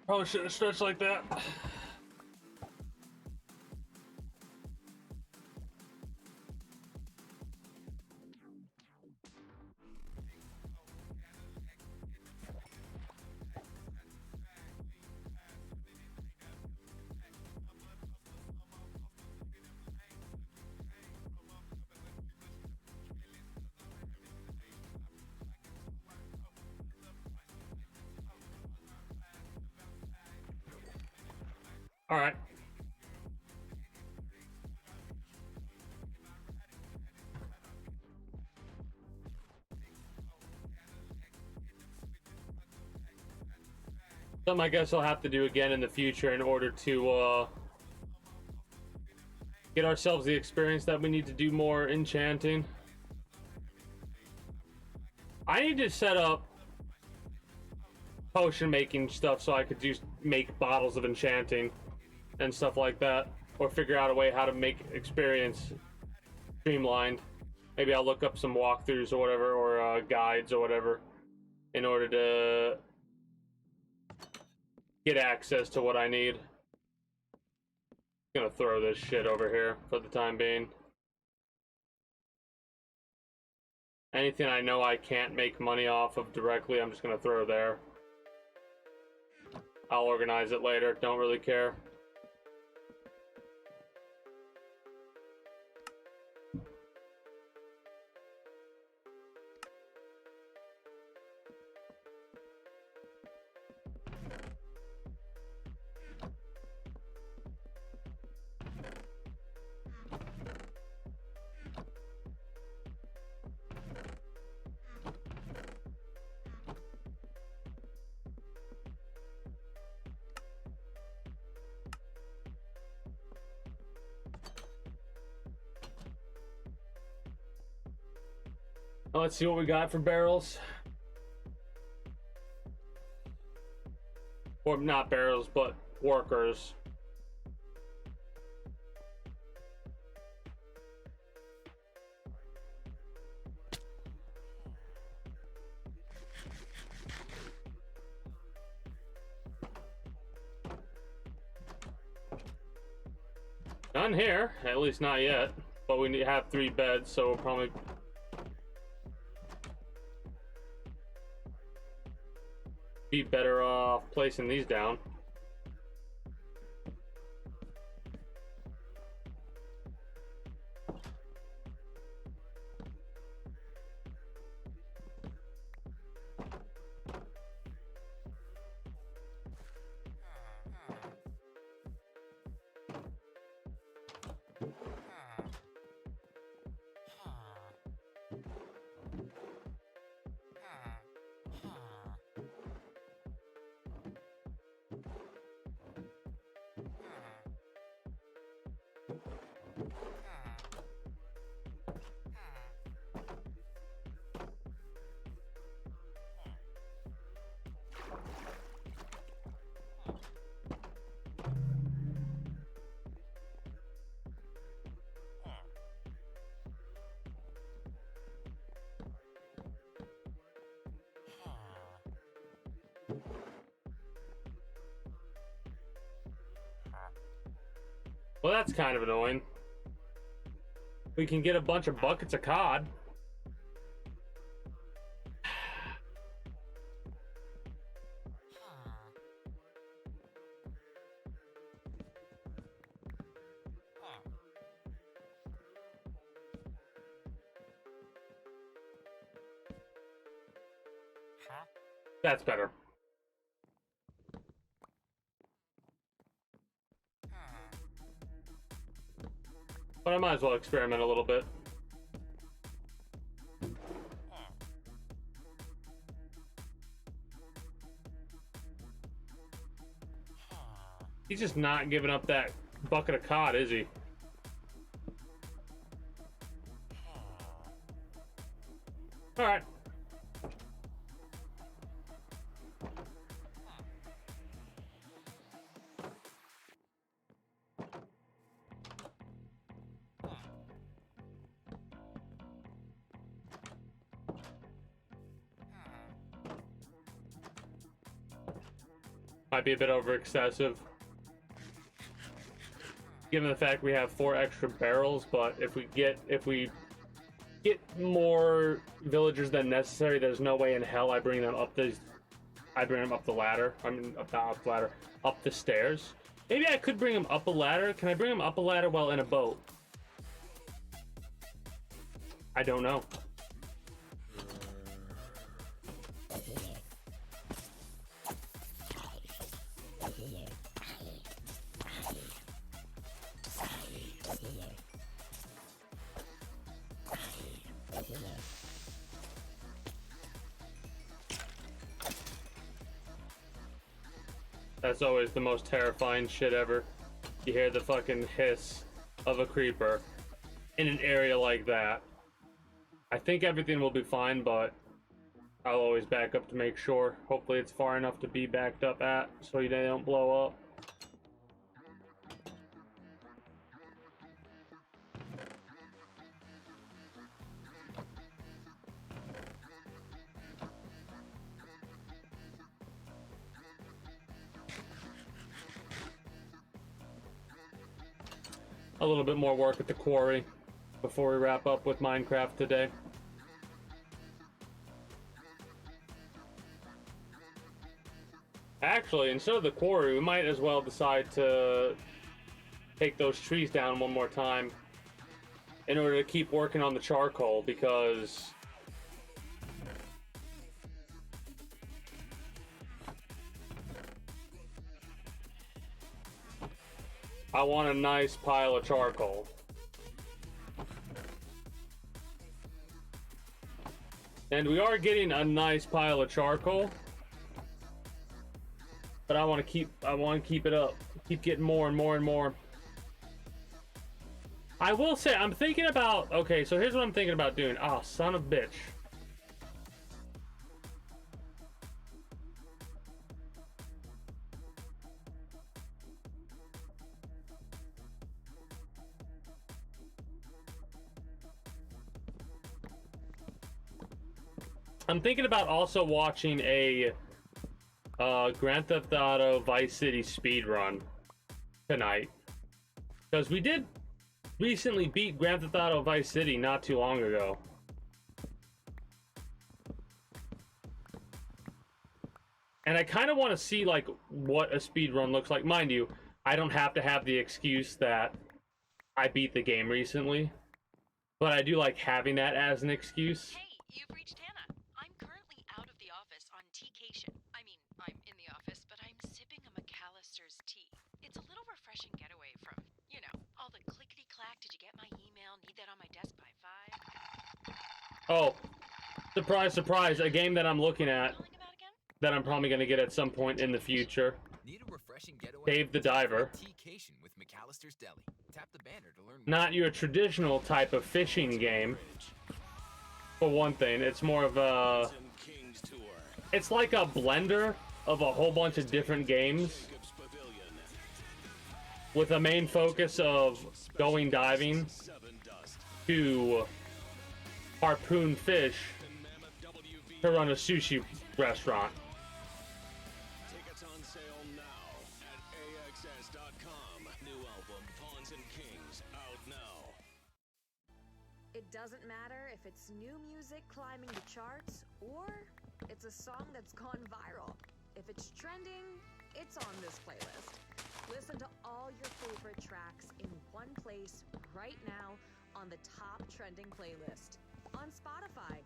Probably shouldn't have stretched like that. All right. Something I guess I'll have to do again in the future in order to get ourselves the experience that we need to do more enchanting. I need to set up potion making stuff so I could make bottles of enchanting and stuff like that, or figure out a way how to make experience streamlined. Maybe I'll look up some walkthroughs or whatever, or guides or whatever, in order to get access to what I need. I'm gonna throw this shit over here for the time being. Anything I know I can't make money off of directly, I'm just gonna throw there. I'll organize it later, don't really care. Let's see what we got for barrels. Or not barrels, but workers. None here, at least not yet. But we need to have 3 beds, so we'll probably be better off placing these down. Well, that's kind of annoying. We can get a bunch of buckets of cod. That's better. But I might as well experiment a little bit. He's just not giving up that bucket of cod, is he? All right. Might be a bit over excessive, given the fact we have 4 extra barrels. But if we get more villagers than necessary, there's no way in hell I bring them up the ladder. I mean, up the ladder, up the stairs. Maybe I could bring them up a ladder. Can I bring them up a ladder while in a boat? I don't know. That's always the most terrifying shit ever. You hear the fucking hiss of a creeper in an area like that. I think everything will be fine, but I'll always back up to make sure. Hopefully it's far enough to be backed up at so they don't blow up. A little bit more work at the quarry before we wrap up with Minecraft today. Actually, instead of the quarry, we might as well decide to take those trees down one more time in order to keep working on the charcoal, because I want a nice pile of charcoal. And we are getting a nice pile of charcoal. But I want to keep it up. Keep getting more and more and more. I will say, I'm thinking about, okay, so here's what I'm thinking about doing. Oh, son of a bitch. I'm thinking about also watching a Grand Theft Auto Vice City speedrun tonight, because we did recently beat Grand Theft Auto Vice City not too long ago. And I kind of want to see like what a speedrun looks like. Mind you, I don't have to have the excuse that I beat the game recently, but I do like having that as an excuse.
Hey, you've reached Hannah. I'm currently out of the office on T-cation. I mean, I'm in the office, but I'm sipping a McAllister's tea. It's a little refreshing getaway from, you know, all the clickety-clack, did you get my email, need that on my desk by 5?
Oh, surprise, surprise, a game that I'm looking at that I'm probably going to get at some point in the future.
Need a refreshing getaway?
Dave the Diver.
T-cation with McAllister's Deli. Tap the banner to learn more.
Not your traditional type of fishing game. For one thing, it's more of a... It's like a blender of a whole bunch of different games, with a main focus of going diving to harpoon fish to run a sushi restaurant.
Tickets on sale now at AXS.com. New album, Pawns and Kings, out now.
It doesn't matter if it's new music climbing the charts or it's a song that's gone viral. If it's trending, it's on this playlist. Listen to all your favorite tracks in one place right now on the top trending playlist on Spotify.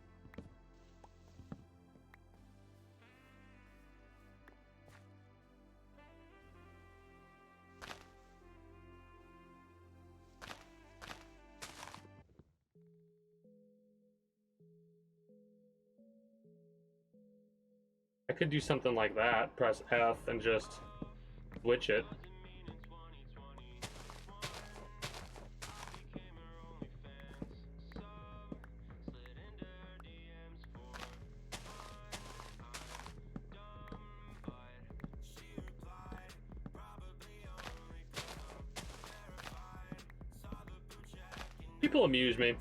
I could do something like that, press F and just switch it. People amuse me.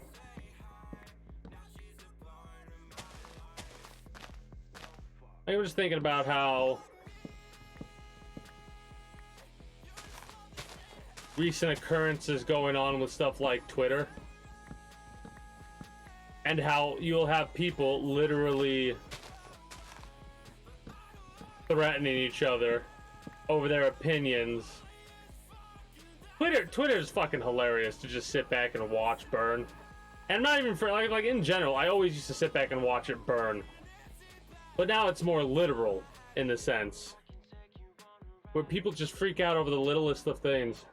I was just thinking about how recent occurrences going on with stuff like Twitter, and how you'll have people literally threatening each other over their opinions. Twitter is fucking hilarious to just sit back and watch burn. And not even for like in general, I always used to sit back and watch it burn. But now it's more literal in the sense where people just freak out over the littlest of things.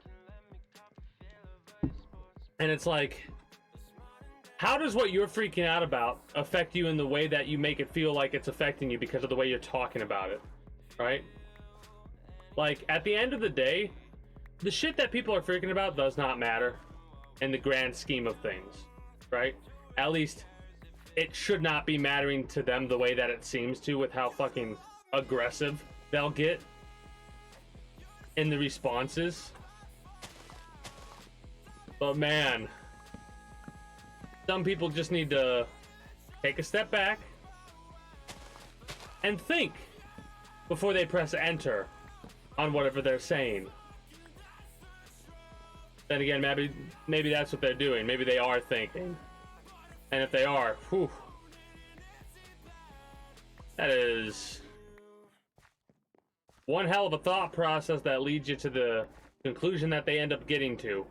And it's like, how does what you're freaking out about affect you in the way that you make it feel like it's affecting you because of the way you're talking about it, right? Like, at the end of the day, the shit that people are freaking about does not matter in the grand scheme of things, right? At least it should not be mattering to them the way that it seems to, with how fucking aggressive they'll get in the responses. But man, some people just need to take a step back and think before they press enter on whatever they're saying. Then again, maybe that's what they're doing. Maybe they are thinking. And if they are, whew, that is one hell of a thought process that leads you to the conclusion that they end up getting to.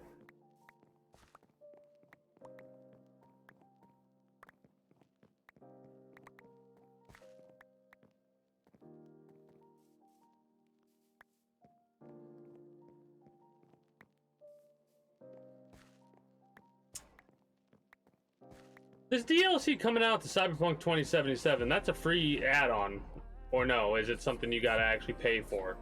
This DLC coming out to Cyberpunk 2077, that's a free add-on. Or no, is it something you gotta actually pay for?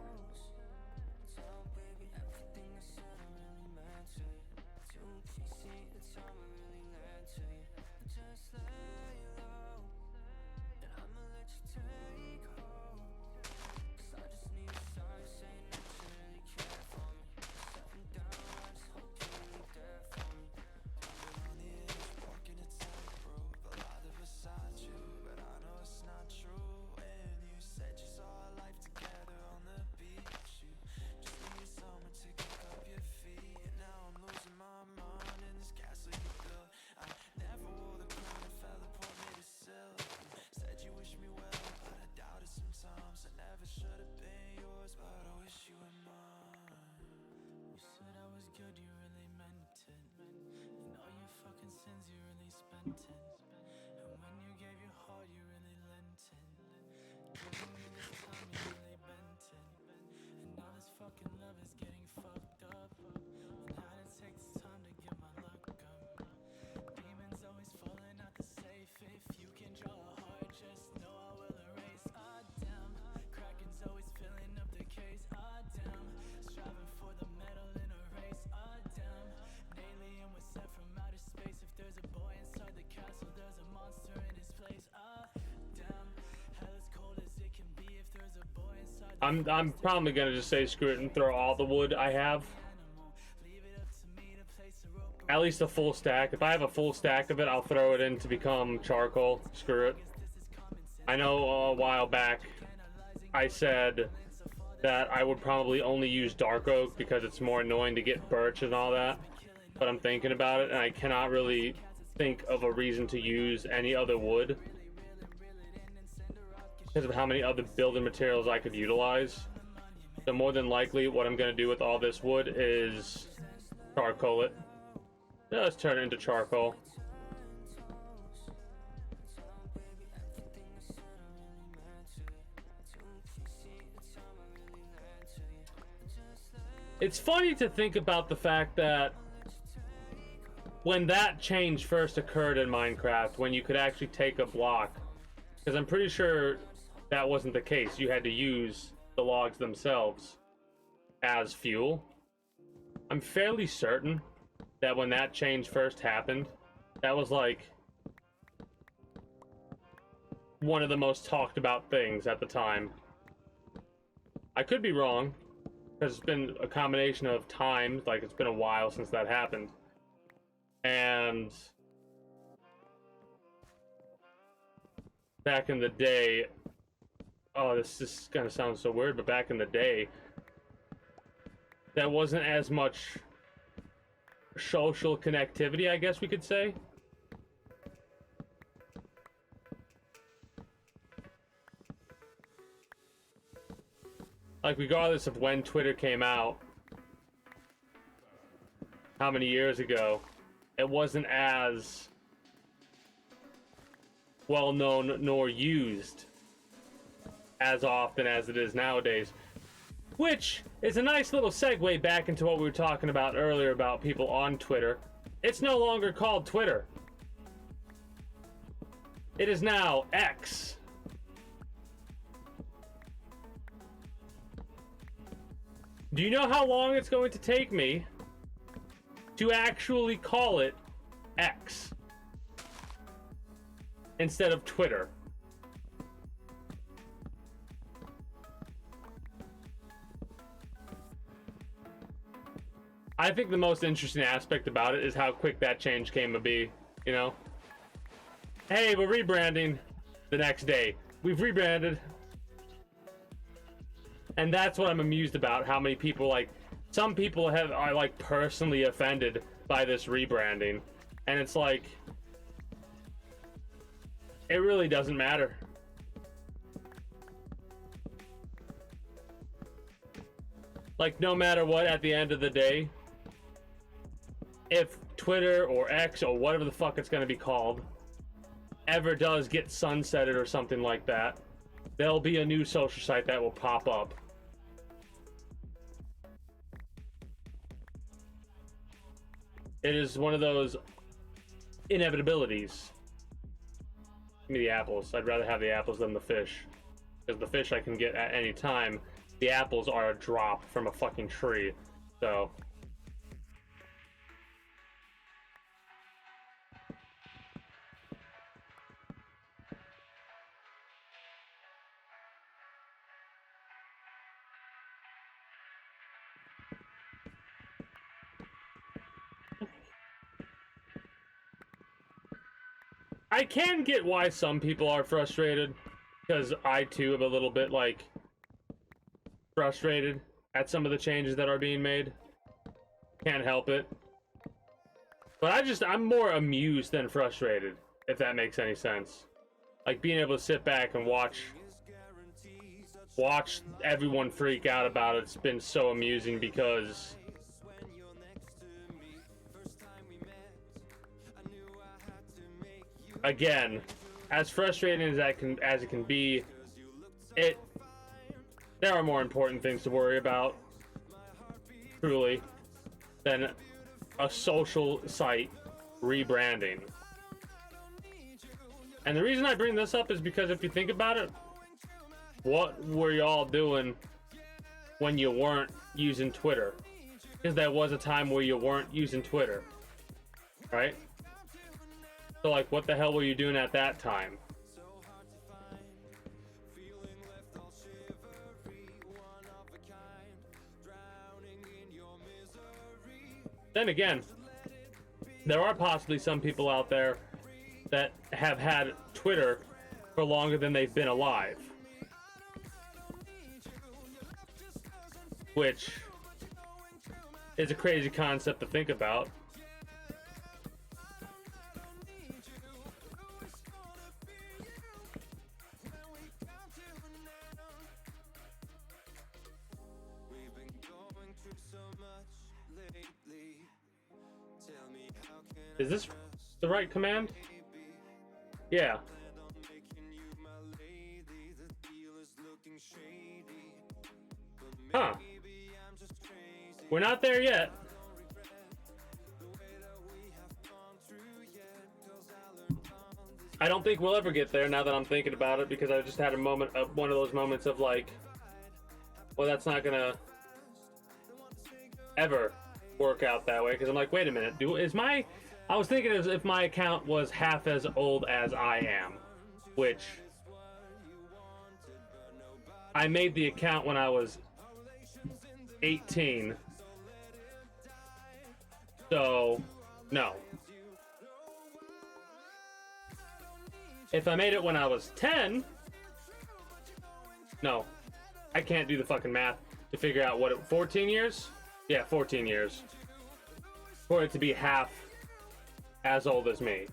I'm probably gonna just say screw it and throw all the wood I have. At least a full stack. If I have a full stack of it, I'll throw it in to become charcoal. Screw it. I know a while back I said that I would probably only use dark oak because it's more annoying to get birch and all that. But I'm thinking about it and I cannot really think of a reason to use any other wood because of how many other building materials I could utilize. So more than likely what I'm going to do with all this wood is charcoal it. Just turn it into charcoal. It's funny to think about the fact that when that change first occurred in Minecraft, when you could actually take a block, because I'm pretty sure that wasn't the case. You had to use the logs themselves as fuel. I'm fairly certain that when that change first happened, that was like one of the most talked about things at the time. I could be wrong, because it's been a combination of times, like it's been a while since that happened. And back in the day, oh, this is gonna sound so weird, but back in the day, there wasn't as much social connectivity, I guess we could say. Like, regardless of when Twitter came out, how many years ago, it wasn't as well known nor used as often as it is nowadays. Which is a nice little segue back into what we were talking about earlier about people on Twitter. It's no longer called Twitter. It is now X. Do you know how long it's going to take me to actually call it X instead of Twitter? I think the most interesting aspect about it is how quick that change came to be, you know? Hey, we're rebranding. The next day, we've rebranded. And that's what I'm amused about, how many people, like, some people are like personally offended by this rebranding. And it's like, it really doesn't matter. Like, no matter what, at the end of the day, if Twitter or X or whatever the fuck it's gonna be called ever does get sunsetted or something like that, there'll be a new social site that will pop up. It is one of those inevitabilities. Give me the apples. I'd rather have the apples than the fish. Because the fish I can get at any time. The apples are a drop from a fucking tree. So... I can get why some people are frustrated, because I too am a little bit, like, frustrated at some of the changes that are being made. Can't help it. But I'm more amused than frustrated, if that makes any sense. Like, being able to sit back and watch everyone freak out about it's been so amusing, because again, as frustrating as it can be, there are more important things to worry about, truly, than a social site rebranding. And the reason I bring this up is because if you think about it, what were y'all doing when you weren't using Twitter? Because there was a time where you weren't using Twitter, right? So, like, what the hell were you doing at that time? Then again, there are possibly some people out there that have had Twitter for longer than they've been alive. Which is a crazy concept to think about. Is this the right command? Yeah. Huh. We're not there yet. I don't think we'll ever get there now that I'm thinking about it, because I just had a moment of one of those moments of like, well, that's not gonna ever work out that way, because I'm like, wait a minute, I was thinking as if my account was half as old as I am, which I made the account when I was 18. So, no. If I made it when I was 10, no. I can't do the fucking math to figure out 14 years? Yeah, 14 years. For it to be half as old as me.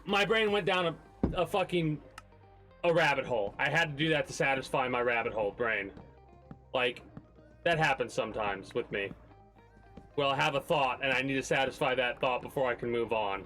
My brain went down a rabbit hole. I had to do that to satisfy my rabbit hole brain. Like, that happens sometimes with me. Well, I have a thought, and I need to satisfy that thought before I can move on.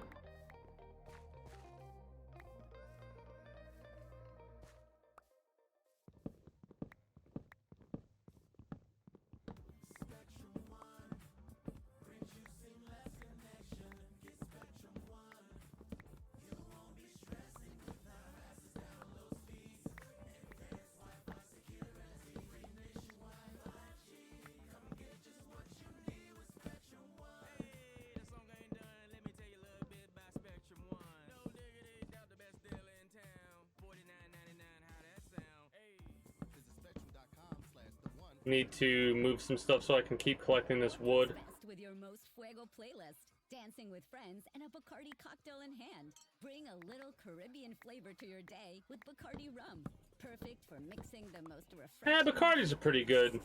Need to move some stuff so I can keep collecting this wood.
Best with your most fuego playlist. Dancing with friends and a Bacardi cocktail in hand. Bring a little Caribbean flavor to your day with Bacardi rum. Perfect for mixing the most refreshing.
Bacardi's a pretty good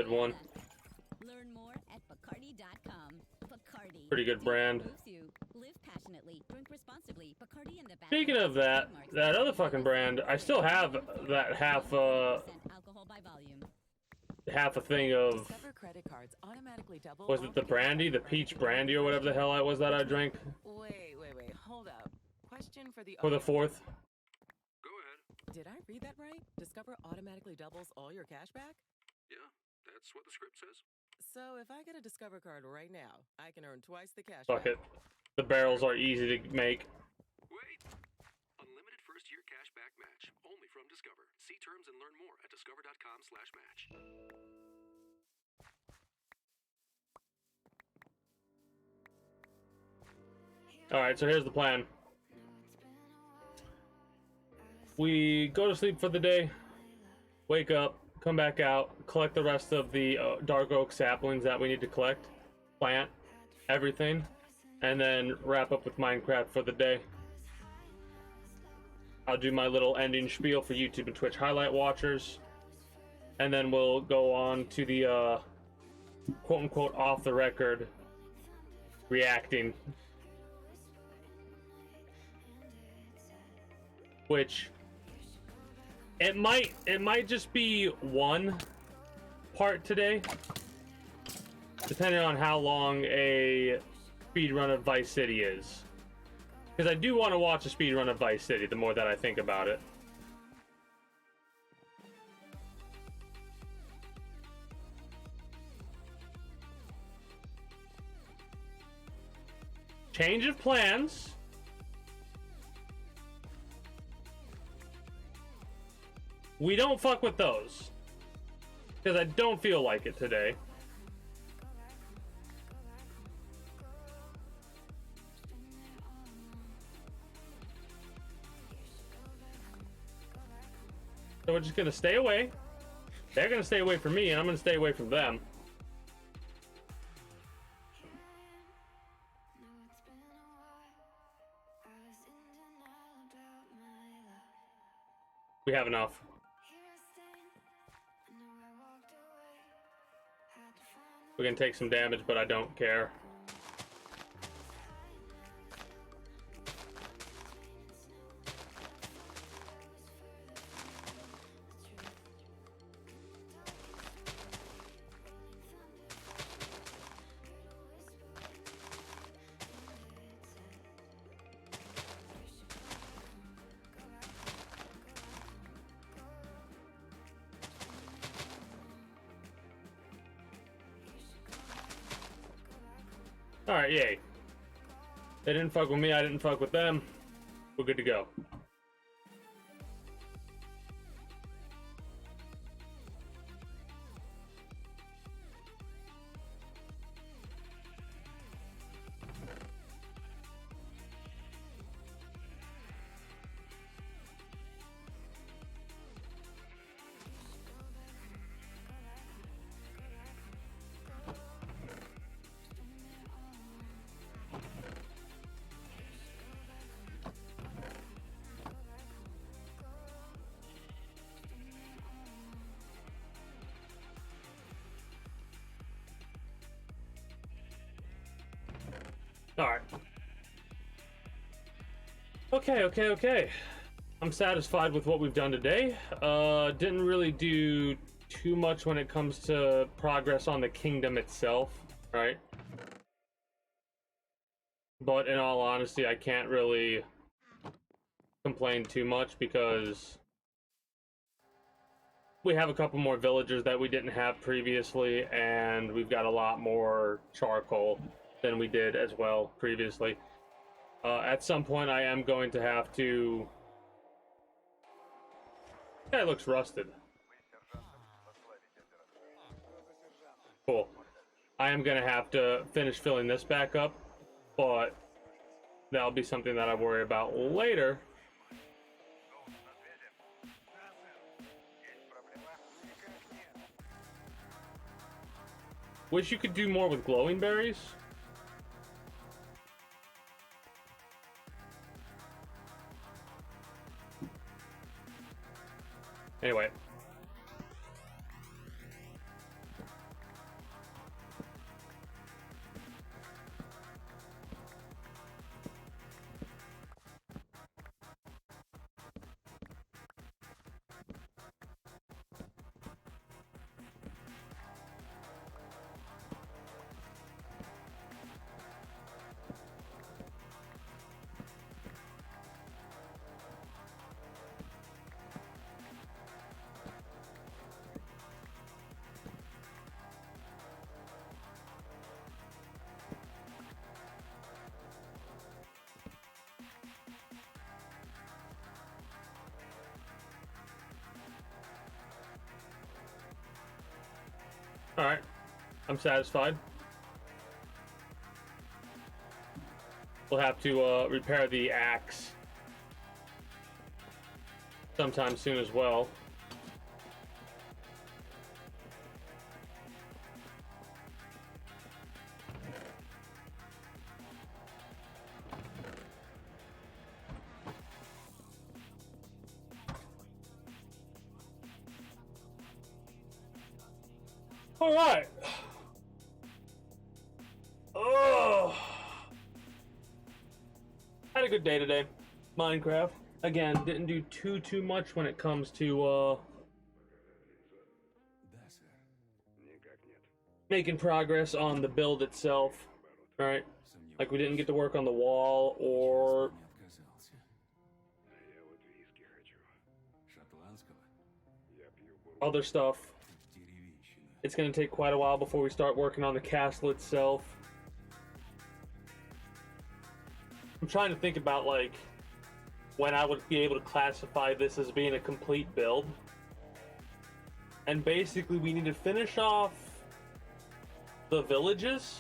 one.
Learn more at Bacardi.com. Bacardi.
Pretty good brand.
Live passionately, drink responsibly. Bacardi and the
Speaking of that other fucking brand, I still have that half a thing of, was it the brandy, the peach brandy or whatever the hell it was that I drank?
Wait, hold up. Question for the
4th.
Go ahead.
Did I read that right? Discover automatically doubles all your cash back?
Yeah, that's what the script says.
So if I get a Discover card right now, I can earn twice the cash
Fuck
back.
it. The barrels are easy to make.
Wait! Unlimited first-year cash back match, only from Discover. See terms and learn more at discover.com/match.
Alright, so here's the plan. We go to sleep for the day, wake up, come back out, collect the rest of the dark oak saplings that we need to collect, plant, everything, and then wrap up with Minecraft for the day. I'll do my little ending spiel for YouTube and Twitch highlight watchers, and then we'll go on to the quote-unquote off-the-record reacting, which it might just be one part today, depending on how long a speedrun of Vice City is. Because I do want to watch a speedrun of Vice City the more that I think about it. Change of plans. We don't fuck with those. Because I don't feel like it today. So we're just gonna stay away. They're gonna stay away from me, and I'm gonna stay away from them. We have enough. We can take some damage, but I don't care. Alright, yay. They didn't fuck with me, I didn't fuck with them. We're good to go. Alright. Okay. I'm satisfied with what we've done today. Didn't really do too much when it comes to progress on the kingdom itself, right? But in all honesty, I can't really complain too much because we have a couple more villagers that we didn't have previously, and we've got a lot more charcoal than we did as well previously. At some point I am going to have to... That guy looks rusted. Cool. I am gonna have to finish filling this back up, but that'll be something that I worry about later. Wish you could do more with glowing berries. Anyway. Alright, I'm satisfied. We'll have to repair the axe sometime soon as well. All right. Oh, had a good day today. Minecraft again. Didn't do too much when it comes to making progress on the build itself. All right. Like we didn't get to work on the wall or other stuff. It's going to take quite a while before we start working on the castle itself. I'm trying to think about like when I would be able to classify this as being a complete build. And basically we need to finish off the villages,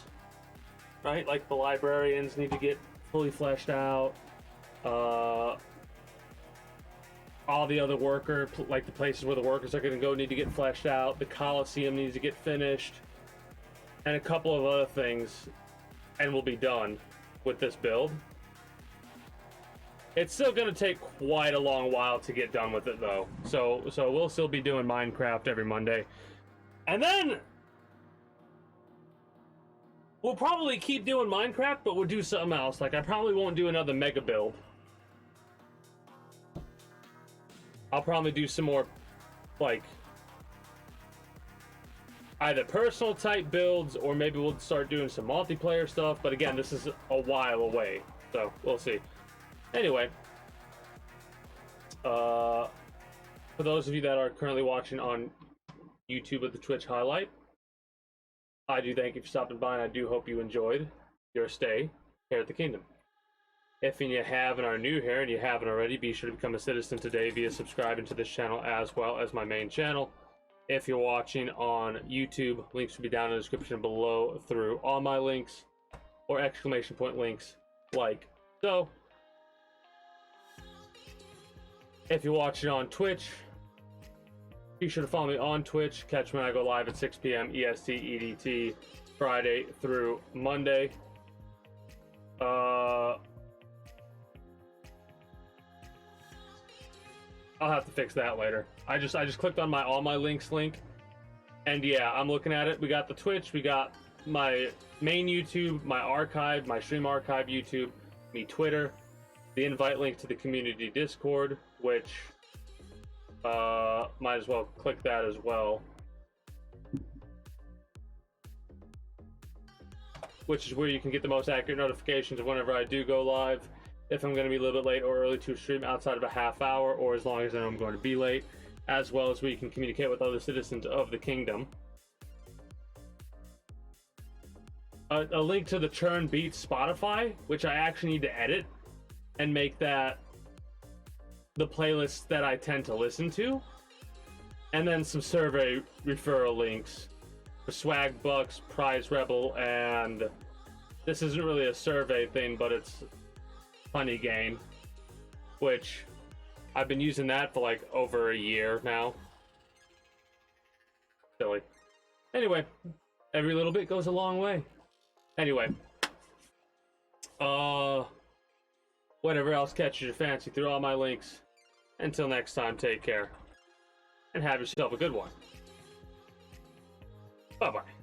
right? Like the librarians need to get fully fleshed out. All the other like the places where the workers are going to go need to get fleshed out. The Colosseum needs to get finished. And a couple of other things. And we'll be done with this build. It's still going to take quite a long while to get done with it though. So we'll still be doing Minecraft every Monday. And then we'll probably keep doing Minecraft, but we'll do something else. Like I probably won't do another mega build. I'll probably do some more, like, either personal type builds, or maybe we'll start doing some multiplayer stuff, but again, this is a while away, so we'll see. Anyway, for those of you that are currently watching on YouTube with the Twitch highlight, I do thank you for stopping by, and I do hope you enjoyed your stay here at the Kingdom. If you have and are new here and you haven't already, be sure to become a citizen today via subscribing to this channel as well as my main channel. If you're watching on YouTube, links will be down in the description below through all my links or exclamation point links like so. If you're watching on Twitch, be sure to follow me on Twitch. Catch me when I go live at 6 p.m. EST EDT Friday through Monday. I'll have to fix that later. I just clicked on my all my links link, and yeah, I'm looking at it. We got the Twitch, we got my main YouTube, my archive, my stream archive YouTube, me Twitter, the invite link to the community Discord, which might as well click that as well. Which is where you can get the most accurate notifications of whenever I do go live. If I'm going to be a little bit late or early to stream outside of a half hour, or as long as I know I'm going to be late, as well as we can communicate with other citizens of the kingdom. A link to the Churn Beats Spotify, which I actually need to edit and make that the playlist that I tend to listen to, and then some survey referral links for Swag Bucks, Prize Rebel, and this isn't really a survey thing, but it's Funny Game, which I've been using that for like over a year now. Silly. Anyway, Every little bit goes a long way. Anyway, whatever else catches your fancy through all my links. Until next time, take care and have yourself a good one. Bye bye.